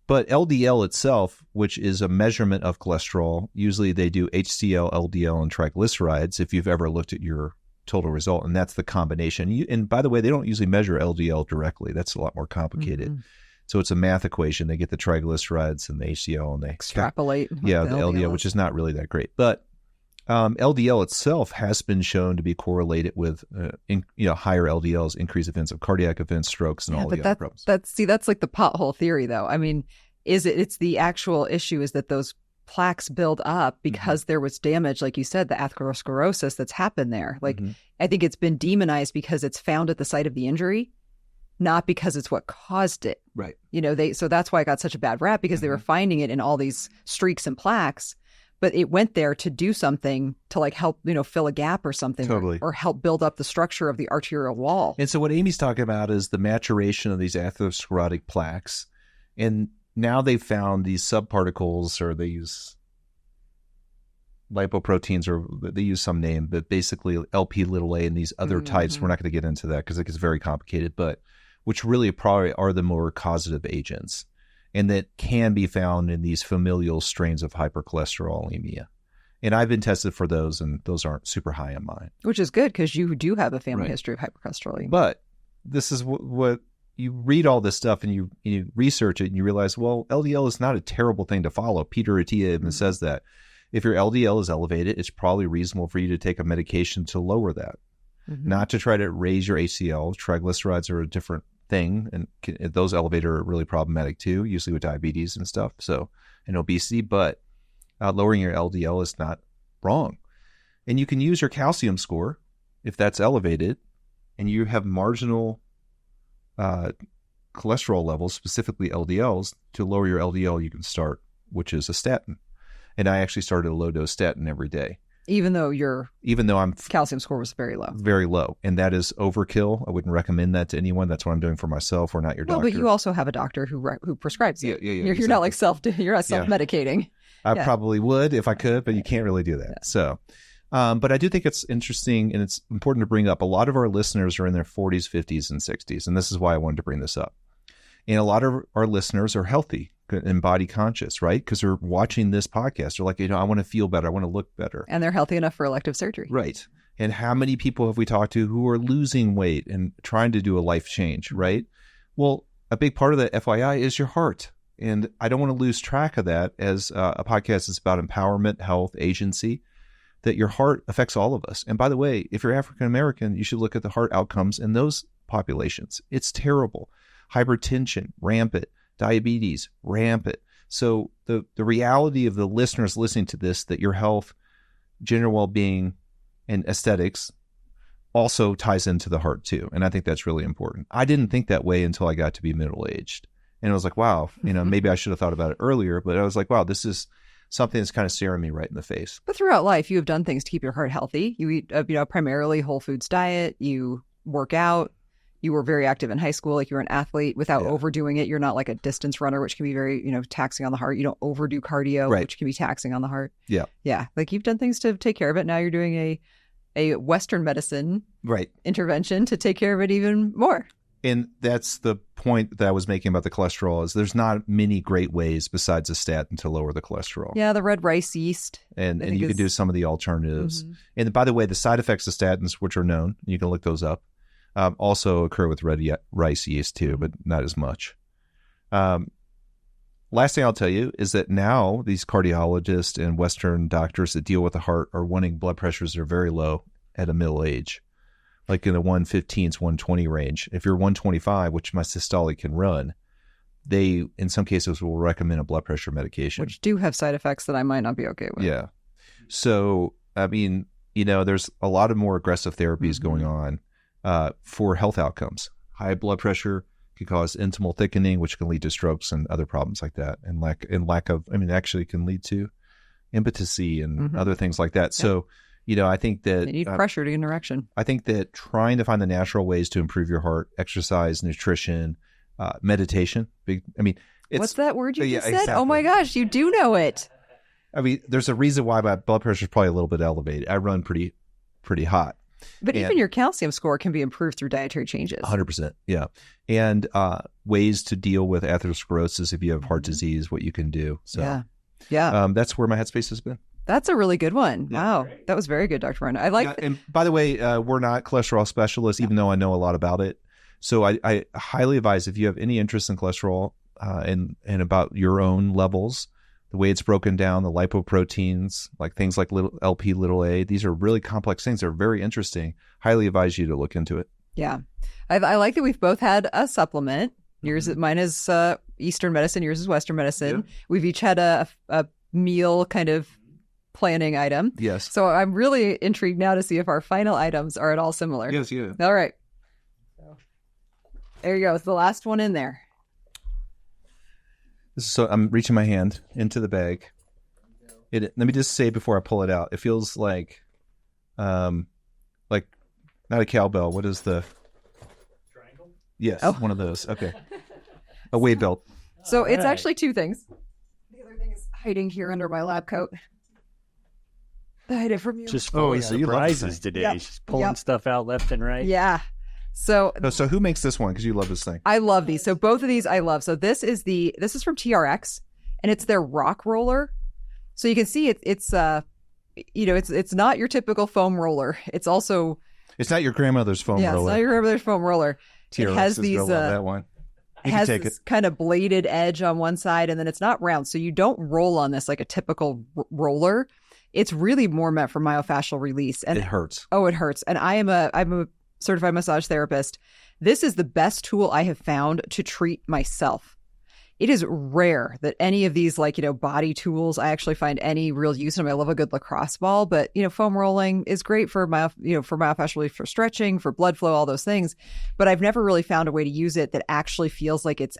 B: But LDL itself, which is a measurement of cholesterol, usually they do HCl, LDL, and triglycerides if you've ever looked at your total result, and that's the combination. And by the way, they don't usually measure LDL directly. That's a lot more complicated. So it's a math equation. They get the triglycerides and the HCl, and they
A: extrapolate.
B: The LDL, which is not really that great. But LDL itself has been shown to be correlated with higher LDLs, increased events of cardiac events, strokes, and all the other problems.
A: That's like the pothole theory, though. I mean, it's the actual issue is that those plaques build up because there was damage, like you said, the atherosclerosis that's happened there. Like I think it's been demonized because it's found at the site of the injury, not because it's what caused it.
B: Right.
A: So that's why it got such a bad rap, because they were finding it in all these streaks and plaques, but it went there to do something to like help, fill a gap or something, or help build up the structure of the arterial wall.
B: And so what Amy's talking about is the maturation of these atherosclerotic plaques. And now they've found these subparticles, or they use lipoproteins, or they use some name, but basically Lp(a) and these other types. We're not going to get into that because it gets very complicated, but which really probably are the more causative agents, and that can be found in these familial strains of hypercholesterolemia. And I've been tested for those, and those aren't super high on mine.
A: Which is good, because you do have a family history of hypercholesterolemia.
B: But this is what you read all this stuff, and you research it, and you realize, well, LDL is not a terrible thing to follow. Peter Attia even says that. If your LDL is elevated, it's probably reasonable for you to take a medication to lower that, not to try to raise your HCl. Triglycerides are a different thing, and those elevated are really problematic too, usually with diabetes and stuff, and obesity. But lowering your LDL is not wrong. And you can use your calcium score if that's elevated and you have marginal cholesterol levels, specifically LDLs. To lower your LDL, you can start, which is a statin. And I actually started a low-dose statin every day.
A: Even though I'm calcium score was very low.
B: Very low. And that is overkill. I wouldn't recommend that to anyone. That's what I'm doing for myself, or not your doctor.
A: But you also have a doctor who prescribes it.
B: Yeah,
A: you're not like you're not self-medicating.
B: I probably would if I could, but you can't really do that. Yeah. So, but I do think it's interesting, and it's important to bring up. A lot of our listeners are in their 40s, 50s, and 60s. And this is why I wanted to bring this up. And a lot of our listeners are healthy and body conscious, right? Because they're watching this podcast. They're like, I want to feel better. I want to look better.
A: And they're healthy enough for elective surgery.
B: Right. And how many people have we talked to who are losing weight and trying to do a life change, right? Well, a big part of that, FYI, is your heart. And I don't want to lose track of that as a podcast is about empowerment, health, agency, that your heart affects all of us. And by the way, if you're African American, you should look at the heart outcomes in those populations. It's terrible. Hypertension, rampant. Diabetes, rampant. So the reality of the listeners listening to this, that your health, general well-being, and aesthetics also ties into the heart too. And I think that's really important. I didn't think that way until I got to be middle-aged. And I was like, wow, maybe I should have thought about it earlier, but I was like, wow, this is something that's kind of staring me right in the face.
A: But throughout life, you have done things to keep your heart healthy. You eat, primarily whole foods diet. You work out. You were very active in high school, like you were an athlete without overdoing it. You're not like a distance runner, which can be very, taxing on the heart. You don't overdo cardio, which can be taxing on the heart. Yeah. Yeah. Like you've done things to take care of it. Now you're doing a Western medicine intervention to take care of it even more.
B: And that's the point that I was making about the cholesterol, is there's not many great ways besides a statin to lower the cholesterol.
A: Yeah, the red rice yeast.
B: And you can do some of the alternatives. And by the way, the side effects of statins, which are known, you can look those up, also occur with red rice yeast too, but not as much. Last thing I'll tell you is that now these cardiologists and Western doctors that deal with the heart are wanting blood pressures that are very low at a middle age, like in the 115s, 120 range. If you're 125, which my systolic can run, they, in some cases, will recommend a blood pressure medication.
A: Which do have side effects that I might not be okay with.
B: Yeah. So, I mean, there's a lot of more aggressive therapies going on for health outcomes. High blood pressure can cause intimal thickening, which can lead to strokes and other problems like that. And lack of, actually can lead to impotency and other things like that. Yeah. So, I think that
A: they need pressure to get an erection.
B: I think that trying to find the natural ways to improve your heart, exercise, nutrition, meditation.
A: What's that word you just said?
B: Exactly.
A: Oh my gosh, you do know it.
B: There's a reason why my blood pressure is probably a little bit elevated. I run pretty hot.
A: But even your calcium score can be improved through dietary changes.
B: 100%. Yeah. And ways to deal with atherosclerosis if you have heart disease, what you can do. So,
A: yeah.
B: That's where my headspace has been.
A: That's a really good one. Yeah. Wow. That was very good, Dr. Martin. I like
B: And by the way, we're not cholesterol specialists, even though I know a lot about it. So I highly advise, if you have any interest in cholesterol and about your own levels, the way it's broken down, the lipoproteins, like things like LP little a, these are really complex things. They're very interesting. Highly advise you to look into it.
A: Yeah. I like that we've both had a supplement. Mine is Eastern medicine. Yours is Western medicine. Yeah. We've each had a meal kind of planning item.
B: Yes.
A: So I'm really intrigued now to see if our final items are at all similar.
B: Yes, yeah.
A: All right. There you go. It's the last one in there.
B: So I'm reaching my hand into the bag. Let me just say before I pull it out, it feels like not a cowbell. What is the triangle? Yes, one of those. Okay, a weight belt.
A: So it's actually two things. The other thing is hiding here under my lab coat. I hide it from you.
C: Just full of surprises today. Yep. She's pulling stuff out left and right.
A: Yeah. So
B: who makes this one? Because you love this thing.
A: I love these. So both of these I love. So this is from TRX, and it's their rock roller. So you can see it's not your typical foam roller. It's
B: not your grandmother's foam roller.
A: Yeah, it's not your grandmother's foam roller.
B: TRX
A: it has these.
B: That one.
A: It has this kind of bladed edge on one side, and then it's not round, so you don't roll on this like a typical roller. It's really more meant for myofascial release, and
B: it hurts.
A: Oh, it hurts. And I'm a certified massage therapist. This is the best tool I have found to treat myself. It is rare that any of these body tools I actually find any real use in them. I love a good lacrosse ball, but foam rolling is great for myofascial relief, for stretching, for blood flow, all those things. But I've never really found a way to use it that actually feels like it's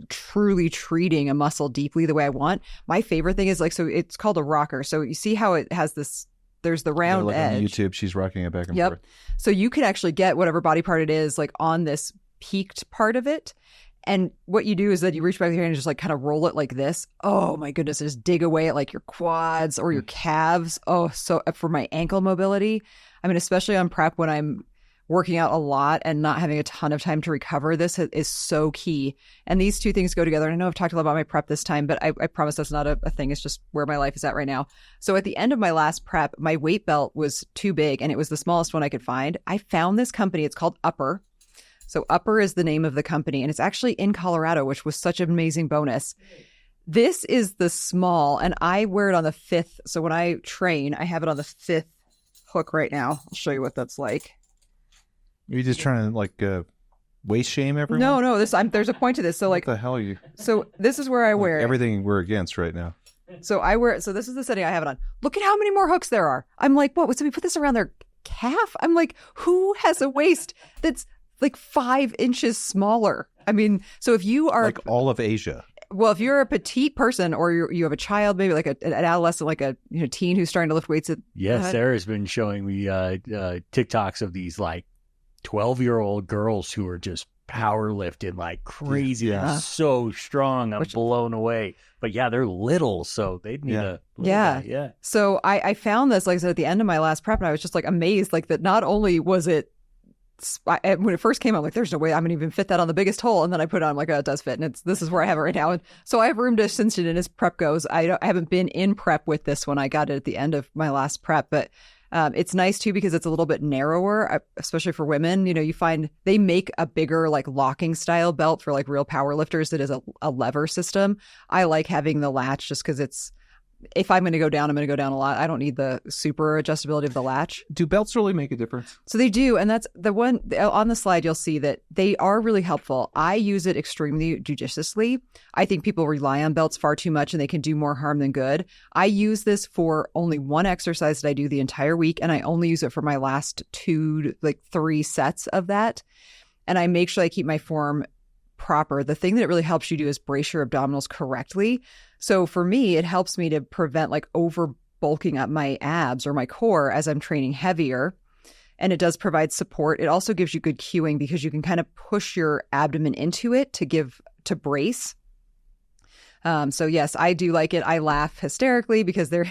A: truly treating a muscle deeply the way I want. My favorite thing is so it's called a rocker. So you see how it has this. There's the round edge.
B: On YouTube, she's rocking it back and forth.
A: So you can actually get whatever body part it is on this peaked part of it. And what you do is that you reach back here and just kind of roll it like this. Oh my goodness, just dig away at your quads or your calves. Oh, so for my ankle mobility. Especially on prep when I'm working out a lot and not having a ton of time to recover, this is so key. And these two things go together. And I know I've talked a lot about my prep this time, but I promise that's not a thing. It's just where my life is at right now. So at the end of my last prep, my weight belt was too big and it was the smallest one I could find. I found this company. It's called Uppper. So Uppper is the name of the company, and it's actually in Colorado, which was such an amazing bonus. This is the small, and I wear it on the 5th. So when I train, I have it on the 5th hook right now. I'll show you what that's like.
B: Are you just trying to waist shame everyone?
A: No. There's a point to this. So
B: what the hell are you?
A: So this is where I wear it.
B: Everything we're against right now.
A: So I wear it. So this is the setting I have it on. Look at how many more hooks there are. I'm like, what? So we put this around their calf? I'm like, who has a waist that's 5 inches smaller? So if you are
B: all of Asia.
A: Well, if you're a petite person or you have a child, maybe an adolescent, a teen who's starting to lift weights.
C: Sarah's been showing me TikToks of these 12-year-old girls who are just power lifting like crazy.
A: Yeah.
C: So strong. I'm blown away. But yeah, they're little, so they need a guy. Yeah.
A: So I found this, like I said, at the end of my last prep, and I was just amazed, that not only was it, when it first came out, I'm like, there's no way I'm gonna even fit that on the biggest hole. And then I put it on, I'm like, oh, it does fit. And this is where I have it right now. And so I have room to cinch it in as prep goes. I haven't been in prep with this one. I got it at the end of my last prep, but it's nice too because it's a little bit narrower, especially for women. You find they make a bigger locking style belt for real power lifters that is a lever system. I like having the latch just because it's if I'm going to go down, I'm going to go down a lot. I don't need the super adjustability of the latch.
B: Do belts really make a difference?
A: So they do. And that's the one on the slide. You'll see that they are really helpful. I use it extremely judiciously. I think people rely on belts far too much and they can do more harm than good. I use this for only one exercise that I do the entire week. And I only use it for my last 3 sets of that. And I make sure I keep my form proper. The thing that it really helps you do is brace your abdominals correctly. So for me, it helps me to prevent like over bulking up my abs or my core as I'm training heavier. And it does provide support. It also gives you good cueing because you can kind of push your abdomen into it to brace. So yes, I do like it. I laugh hysterically because there's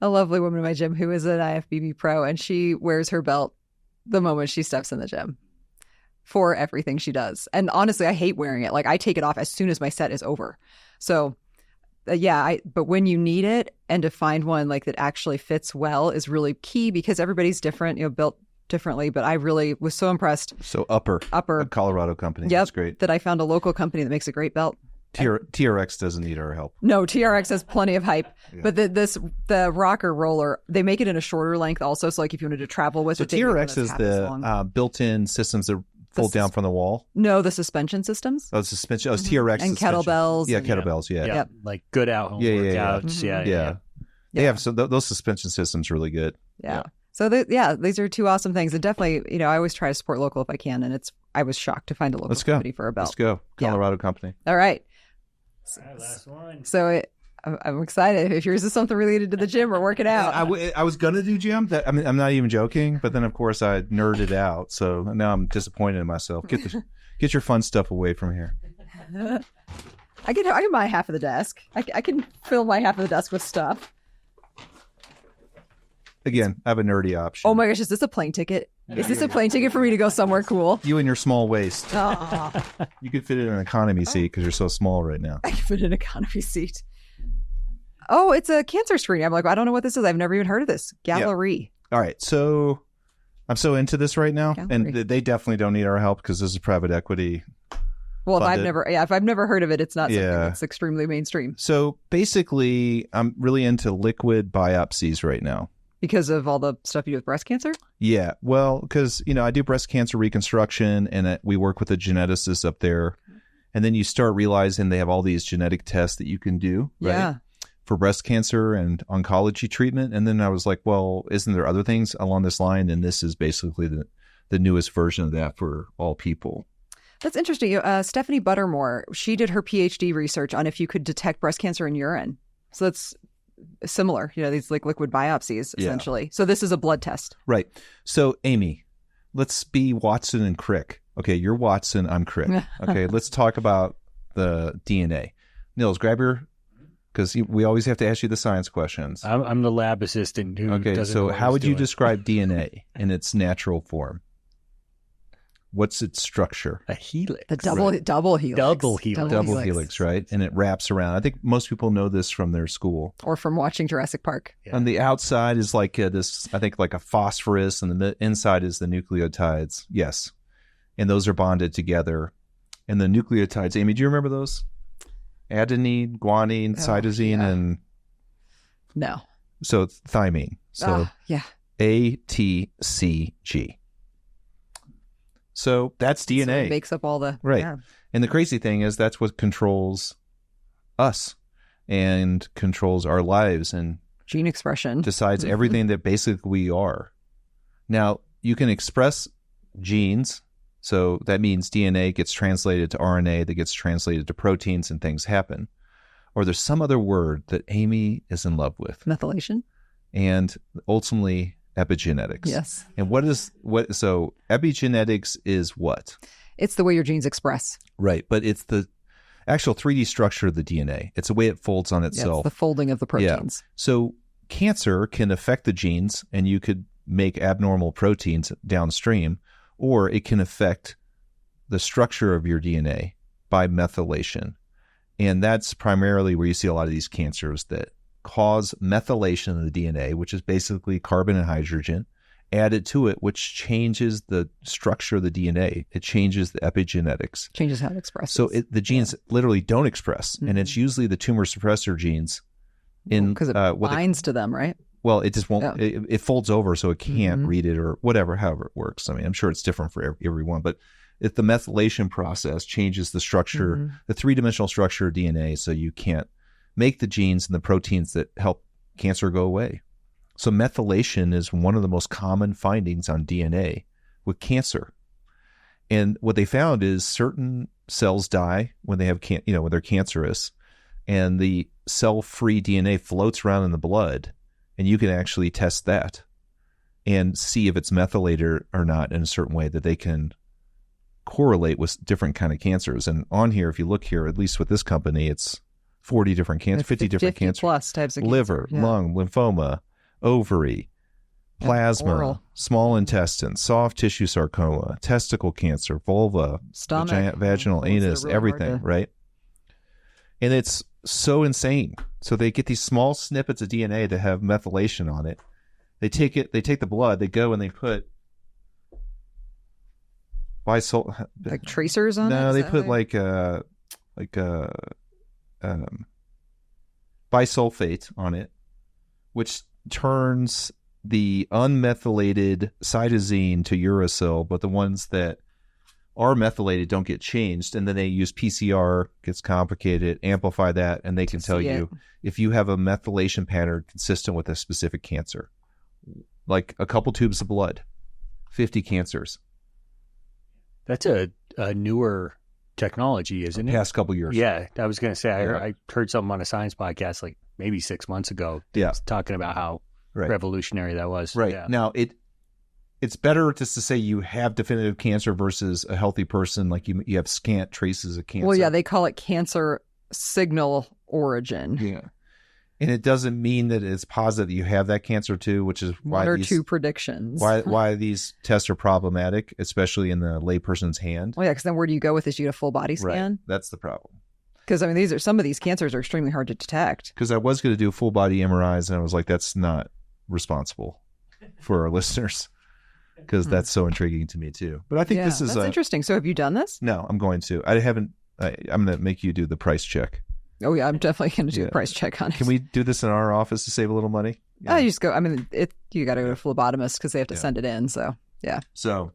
A: a lovely woman in my gym who is an IFBB pro, and she wears her belt the moment she steps in the gym for everything she does. And honestly, I hate wearing it. Like I take it off as soon as my set is over. So but when you need it, and to find one like that actually fits well is really key because everybody's different, built differently. But I really was so impressed.
B: So Uppper, a Colorado company.
A: Yep,
B: that's great.
A: That I found a local company that makes a great belt.
B: TRX doesn't need our help.
A: No, TRX has plenty of hype. Yeah. But the rocker roller, they make it in a shorter length also. So like if you wanted to travel with it.
B: So TRX is the built-in systems that fold down from the wall?
A: No, the suspension systems.
B: Oh, suspension. Oh, it's TRX.
A: And
B: suspension.
A: kettlebells.
B: Yeah, kettlebells. Yeah.
C: Yep. Like good out-home workouts. Yeah.
B: They have those suspension systems really good.
A: Yeah. So these are two awesome things. And definitely, I always try to support local if I can. And I was shocked to find a local company for a belt.
B: Let's go. Colorado company.
A: All right.
C: All right, last one.
A: So I'm excited. If yours is something related to the gym or working out.
B: I was going to do gym. I'm not even joking. But then, of course, I nerded out. So now I'm disappointed in myself. Get your fun stuff away from here.
A: I can buy half of the desk. I can fill my half of the desk with stuff.
B: Again, I have a nerdy option.
A: Oh my gosh, is this a plane ticket? Is this a plane ticket for me to go somewhere cool?
B: You and your small waist.
A: Oh.
B: You could fit in an economy seat because you're so small right now.
A: I can fit in an economy seat. Oh, it's a cancer screening. I'm like, I don't know what this is. I've never even heard of this. Galleri.
B: Yeah. All right. So I'm so into this right now.
A: Galleri.
B: And they definitely don't need our help because this is private equity.
A: Well, if I've never heard of it, it's not something that's extremely mainstream.
B: So basically, I'm really into liquid biopsies right now.
A: Because of all the stuff you do with breast cancer?
B: Yeah. Well, because, I do breast cancer reconstruction and we work with a geneticist up there. And then you start realizing they have all these genetic tests that you can do, right?
A: Yeah.
B: For breast cancer and oncology treatment. And then I was like, well, isn't there other things along this line? And this is basically the newest version of that for all people.
A: That's interesting. Stephanie Buttermore, she did her PhD research on if you could detect breast cancer in urine. So that's similar, these like liquid biopsies, essentially. Yeah. So this is a blood test.
B: Right. So Amy, let's be Watson and Crick. Okay, you're Watson, I'm Crick. Okay, let's talk about the DNA. Nils, grab because we always have to ask you the science questions.
C: I'm the lab assistant who
B: Okay, so how would you describe DNA in its natural form? What's its structure?
C: A helix.
A: The double helix.
C: Double helix.
B: Double helix, right? And it wraps around. I think most people know this from their school.
A: Or from watching Jurassic Park.
B: Yeah. On the outside is like this, I think like a phosphorus, and the inside is the nucleotides. Yes. And those are bonded together. And the nucleotides, Amy, do you remember those? Adenine, guanine, cytosine, and...
A: No.
B: So it's thymine. So
A: yeah.
B: ATCG. So that's DNA. So
A: it makes up all the...
B: Right.
A: Yeah.
B: And the crazy thing is that's what controls us and controls our lives and
A: gene expression.
B: Decides everything that basically we are. Now, you can express genes. So that means DNA gets translated to RNA that gets translated to proteins and things happen. Or there's some other word that Amy is in love with.
A: Methylation.
B: And ultimately... epigenetics.
A: Yes.
B: And so epigenetics is what?
A: It's the way your genes express.
B: Right. But it's the actual 3D structure of the DNA. It's the way it folds on itself.
A: It's the folding of the proteins.
B: Yeah. So cancer can affect the genes and you could make abnormal proteins downstream, or it can affect the structure of your DNA by methylation. And that's primarily where you see a lot of these cancers that cause methylation of the DNA, which is basically carbon and hydrogen, added to it, which changes the structure of the DNA. It changes the epigenetics.
A: Changes how it expresses.
B: So the genes literally don't express. Mm-hmm. And it's usually the tumor suppressor genes
A: Because it binds to them, right?
B: Well, it just won't. It folds over, so it can't read it or whatever. However it works. I mean, I'm sure it's different for everyone, but if the methylation process changes the structure, the 3-dimensional structure of DNA, so you can't make the genes and the proteins that help cancer go away. So methylation is one of the most common findings on DNA with cancer. And what they found is certain cells die when they have when they're cancerous, and the cell-free DNA floats around in the blood, and you can actually test that and see if it's methylated or not in a certain way that they can correlate with different kind of cancers. And on here, if you look here, at least with this company, it's 40 different cancers, 50 different cancers,
A: plus types of
B: liver,
A: cancer.
B: lung, lymphoma, ovary, plasma, small intestine, soft tissue sarcoma, testicle cancer, vulva,
A: stomach,
B: vaginal, anus, really everything, right? And it's so insane. So they get these small snippets of DNA that have methylation on it. They take the blood, they go and they put
A: like tracers on it?
B: No, they put bisulfate on it, which turns the unmethylated cytosine to uracil, but the ones that are methylated don't get changed. And then they use PCR, gets complicated, amplify that, and they can tell you if you have a methylation pattern consistent with a specific cancer. Like a couple tubes of blood, 50 cancers.
C: That's a newer technology, isn't it?
B: Past couple years.
C: Yeah, I was going to say, I heard something on a science podcast like maybe 6 months ago. Talking about how revolutionary that was.
B: Right.
C: Yeah.
B: Now, it's better just to say you have definitive cancer versus a healthy person, like you have scant traces of cancer.
A: Well, yeah, they call it cancer signal origin.
B: Yeah. And it doesn't mean that it's positive that you have that cancer too, which is why
A: one or two predictions.
B: Why these tests are problematic, especially in the layperson's hand.
A: Well, yeah, because then where do you go with this? You get a full body scan?
B: Right. That's the problem.
A: Because I mean, some of these cancers are extremely hard to detect.
B: Because I was going to do full body MRIs, and I was like, that's not responsible for our listeners. Because that's so intriguing to me too. But I think this is
A: that's interesting. So have you done this?
B: No, I'm going to. I haven't. I'm going to make you do the price check.
A: Oh yeah, I'm definitely going to do a price check on it.
B: Can we do this in our office to save a little money?
A: Yeah. You just go. I mean, you got to go to phlebotomist because they have to send it in. So yeah.
B: So,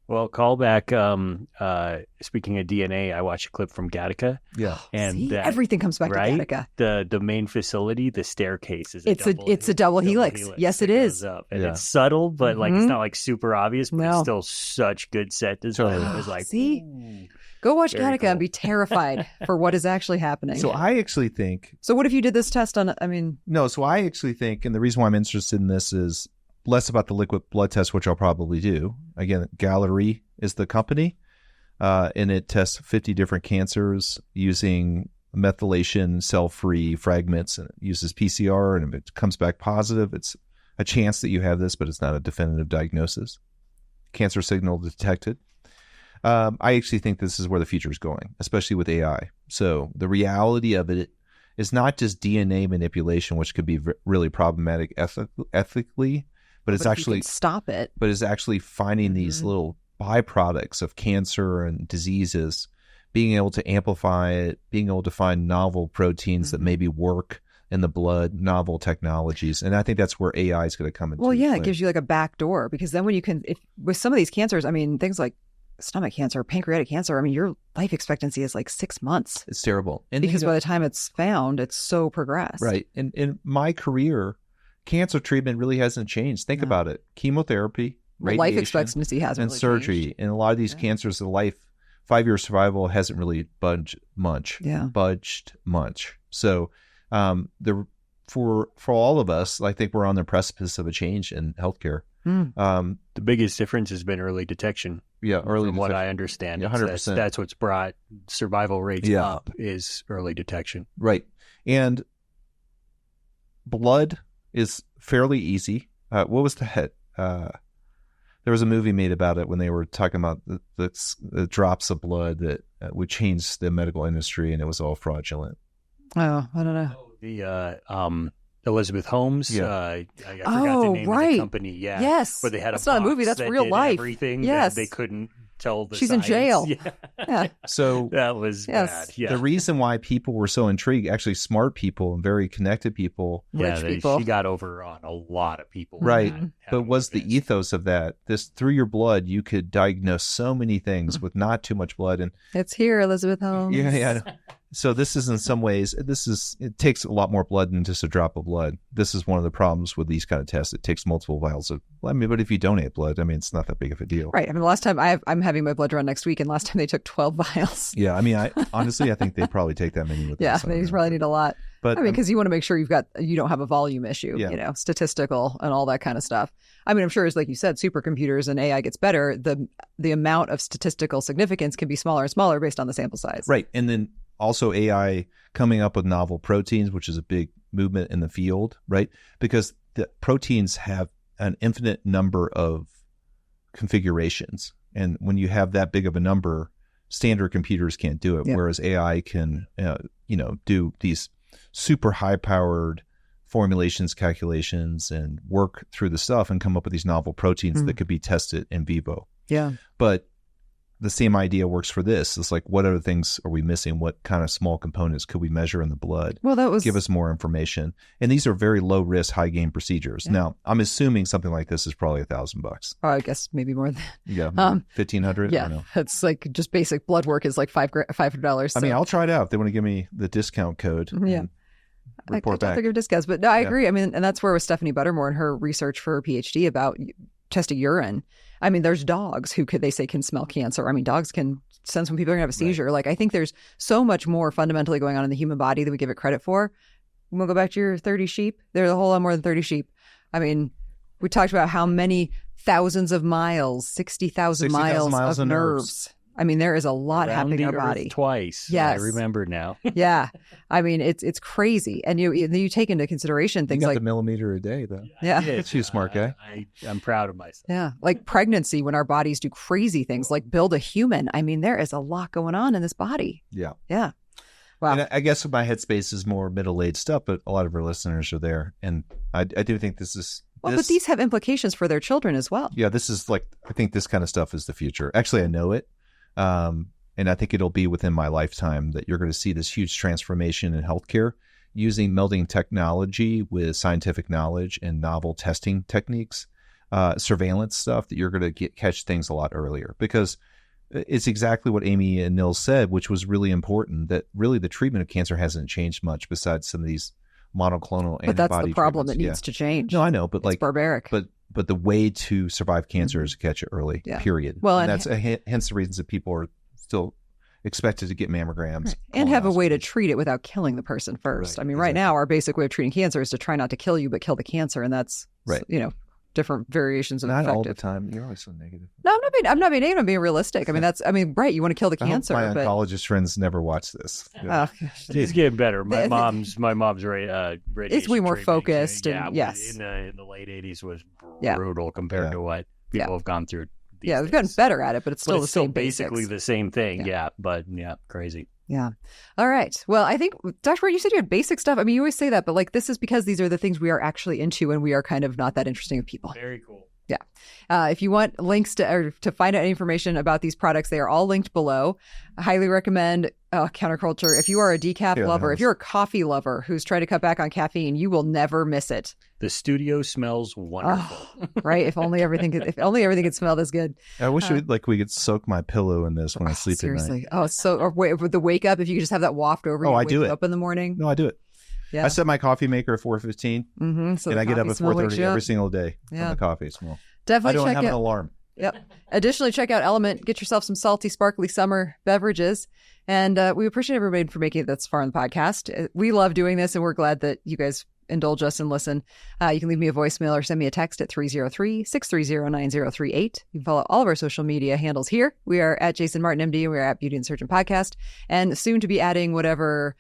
C: well, call back. Speaking of DNA, I watched a clip from Gattaca.
B: Yeah,
C: and
A: everything comes back to Gattaca.
C: The main facility, the staircase is
A: it's a double helix. Yes, it is.
C: And it's subtle, but like it's not like super obvious. But it's still such good set design. I was like,
A: see. Go watch Gattaca and be terrified for what is actually happening.
B: So I actually think...
A: So what if you did this test on...
B: No, so I actually think, and the reason why I'm interested in this is less about the liquid blood test, which I'll probably do. Again, Galleri is the company, and it tests 50 different cancers using methylation cell-free fragments, and it uses PCR, and if it comes back positive, it's a chance that you have this, but it's not a definitive diagnosis. Cancer signal detected. I actually think this is where the future is going, especially with AI. So the reality of it is not just DNA manipulation, which could be really problematic ethically, but it's actually
A: you can stop it.
B: But it's actually finding these little byproducts of cancer and diseases, being able to amplify it, being able to find novel proteins that maybe work in the blood, novel technologies. And I think that's where AI is going to come into play.
A: It gives you like a back door, because then when you can, with some of these cancers, I mean, things like stomach cancer, pancreatic cancer, I mean, your life expectancy is like 6 months.
B: It's terrible. And
A: because by the time it's found, it's so progressed.
B: Right. And in my career, cancer treatment really hasn't changed. Think about it. Chemotherapy, radiation,
A: life expectancy hasn't
B: and
A: really
B: surgery.
A: changed.
B: And a lot of these cancers, the 5-year survival hasn't really budged much. So for all of us, I think we're on the precipice of a change in healthcare.
C: The biggest difference has been early detection.
B: From
C: what I understand.
B: 100%.
C: That's what's brought survival rates up, is early detection.
B: Right. And blood is fairly easy. What was the there was a movie made about it when they were talking about the drops of blood that would change the medical industry, and it was all fraudulent.
A: Oh, I don't know.
C: The Elizabeth Holmes. I forgot the name of the company. Yeah.
A: Yes.
C: Where they had
A: that's not a movie. That's real life.
C: Everything.
A: Yes.
C: They couldn't tell the
A: She's
C: science.
A: in jail.
C: Yeah.
A: Yeah.
B: So
C: That was bad. Yeah.
B: the reason why people were so intrigued, actually smart people and very connected people,
C: Yeah,
A: Rich people.
C: she got over on a lot of people.
B: right?
C: Not
B: But
C: having
B: was the
C: organs.
B: ethos of that? This through your blood, you could diagnose so many things with not too much blood, and
A: It's here, Elizabeth Holmes.
B: yeah. So this is in some ways, it takes a lot more blood than just a drop of blood. This is one of the problems with these kind of tests. It takes multiple vials of. I mean, but if you donate blood, I mean, it's not that big of a deal.
A: Right. I mean, last time I'm having my blood drawn next week, and last time they took 12 vials.
B: Yeah, I mean, I honestly, I think they probably take that many with
A: Yeah,
B: us. I don't
A: they
B: know.
A: probably need a lot.
B: But
A: I mean, because you want to make sure you don't have a volume issue,
B: Yeah.
A: Statistical and all that kind of stuff. I mean, I'm sure, as like you said, supercomputers and AI gets better, the amount of statistical significance can be smaller and smaller based on the sample size.
B: right, and then also AI coming up with novel proteins, which is a big movement in the field, right? Because the proteins have an infinite number of configurations, and when you have that big of a number, standard computers can't do it.
A: Yeah.
B: Whereas AI can, do these super high-powered formulations, calculations, and work through the stuff and come up with these novel proteins that could be tested in vivo.
A: Yeah.
B: But the same idea works for this. It's like, what other things are we missing? What kind of small components could we measure in the blood?
A: Well, that was
B: Give us more information. And these are very low risk, high gain procedures.
A: Yeah.
B: Now, I'm assuming something like this is probably $1,000.
A: I guess maybe more than
B: Yeah, 1,500. I
A: yeah.
B: don't know.
A: It's like just basic blood work is like $500. So.
B: I mean, I'll try it out if they want to give me the discount code.
A: Yeah.
B: and
A: I
B: report
A: don't
B: back.
A: think of discuss, but no, I
B: Yeah.
A: agree. I mean, and that's where with Stephanie Buttermore and her research for her PhD about testing urine. I mean, there's dogs who they say can smell cancer. I mean, dogs can sense when people are going to have a seizure. Like, I think there's so much more fundamentally going on in the human body than we give it credit for. We'll go back to your 30 sheep. There's a whole lot more than 30 sheep. I mean, we talked about how many thousands of miles, 60,000 miles of nerves. I mean, there is a lot
C: Around
A: happening in
C: the
A: our
C: Earth
A: body.
C: twice.
A: Yes.
C: I remember now.
A: Yeah. I mean, it's crazy. And you take into consideration
B: You
A: things
B: got
A: like,
B: the millimeter a day, though.
A: yeah.
B: It's you, smart guy.
C: I'm proud of myself.
A: Yeah. Like pregnancy, when our bodies do crazy things like build a human. I mean, there is a lot going on in this body.
B: Yeah.
A: Yeah. Wow.
B: And I guess my headspace is more middle-aged stuff, but a lot of our listeners are there. And I do think this is...
A: Well, but these have implications for their children as well.
B: Yeah, this is like, I think this kind of stuff is the future. Actually, I know it. And I think it'll be within my lifetime that you're going to see this huge transformation in healthcare using melding technology with scientific knowledge and novel testing techniques, surveillance stuff, that you're going to catch things a lot earlier, because it's exactly what Amy and Nils said, which was really important, that really the treatment of cancer hasn't changed much besides some of these monoclonal antibody
A: But that's the problem that
B: treatments.
A: needs to change.
B: No, I know, but
A: It's barbaric.
B: But the way to survive cancer is to catch it early,
A: Yeah.
B: period.
A: Well,
B: and
A: and
B: that's hence the reasons that people are still expected to get mammograms.
A: And have a way to
B: colonoscopies.
A: treat it without killing the person first.
B: Right,
A: I mean, right
B: exactly.
A: now, our basic way of treating cancer is to try not to kill you, but kill the cancer. And that's,
B: Right.
A: different variations of
B: Not all the
A: effective.
B: time. You're always so negative.
A: No, I'm not being negative. I'm being realistic. I mean, right. You want to kill the
B: I hope
A: cancer.
B: my
A: but,
B: oncologist friends never watch this. Yeah.
C: It's getting better. My
A: The-
C: mom's radiation
A: It's way more
C: treatment,
A: focused and-
C: yeah,
A: yes.
C: in the late 80s was
A: Yeah.
C: brutal compared
B: Yeah.
C: to what
A: Yeah.
C: people have gone through. These
A: yeah, they've gotten
C: days.
A: better at it, but it's still
C: But
A: the
C: it's still
A: same
C: basically
A: basics.
C: the same thing.
A: Yeah.
C: Yeah, but crazy.
A: Yeah. All right. Well, I think, Dr. Wright, you said you had basic stuff. I mean, you always say that, but like this is because these are the things we are actually into and we are kind of not that interesting of people.
C: Very cool.
A: If you want links to find out information about these products, they are all linked below. I highly recommend Counterculture. If you are a decaf
B: Yeah,
A: lover,
B: nice.
A: if you're a coffee lover who's trying to cut back on caffeine, you will never miss it.
C: The studio smells wonderful.
A: Right? If only everything could smell this good.
B: I wish we could soak my pillow in this when I sleep
A: Seriously.
B: at night.
A: Oh, so or wait, with the wake up, if you could just have that waft over you,
B: I
A: wake
B: do
A: you
B: it.
A: up in the morning.
B: No, I do it.
A: Yeah.
B: I set my coffee maker at 4:15,
A: Mm-hmm. So
B: and
A: the
B: I get up
A: coffee
B: at
A: smell wakes
B: 4:30
A: you up.
B: every single day from
A: Yeah.
B: the coffee smell. I
A: Definitely
B: don't
A: check
B: have an
A: out.
B: alarm.
A: Yep. Additionally, check out Element. Get yourself some salty, sparkly summer beverages. And we appreciate everybody for making it this far in the podcast. We love doing this, and we're glad that you guys indulge us and listen. You can leave me a voicemail or send me a text at 303-630-9038. You can follow all of our social media handles here. We are at Jason Martin, MD, and we are at Beauty and Surgeon Podcast. And soon to be adding whatever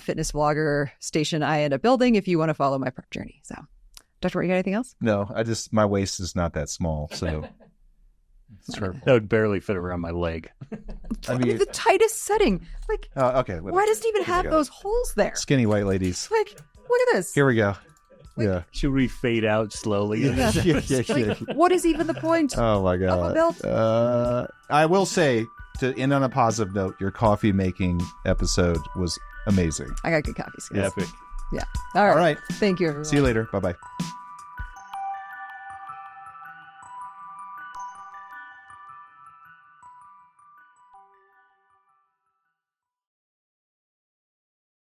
A: fitness vlogger station I end up building if you want to follow my prep journey. So, Dr. Wright, you got anything else?
B: No, my waist is not that small, so
C: That would barely fit around my leg.
B: I mean,
A: The tightest setting. Like,
B: okay.
A: why does it even have
B: go.
A: those holes there?
B: Skinny white ladies?
A: Like, look at this.
B: Here we go. Yeah.
C: Should we fade out slowly?
B: Yeah.
A: Like, what is even the point?
B: Oh my
A: of a
B: god.
A: belt?
B: I will say, to end on a positive note, your coffee making episode was amazing.
A: I got good coffee skills.
C: Epic.
A: Yeah. All right.
B: All right.
A: Thank you, everyone.
B: See you later. Bye bye.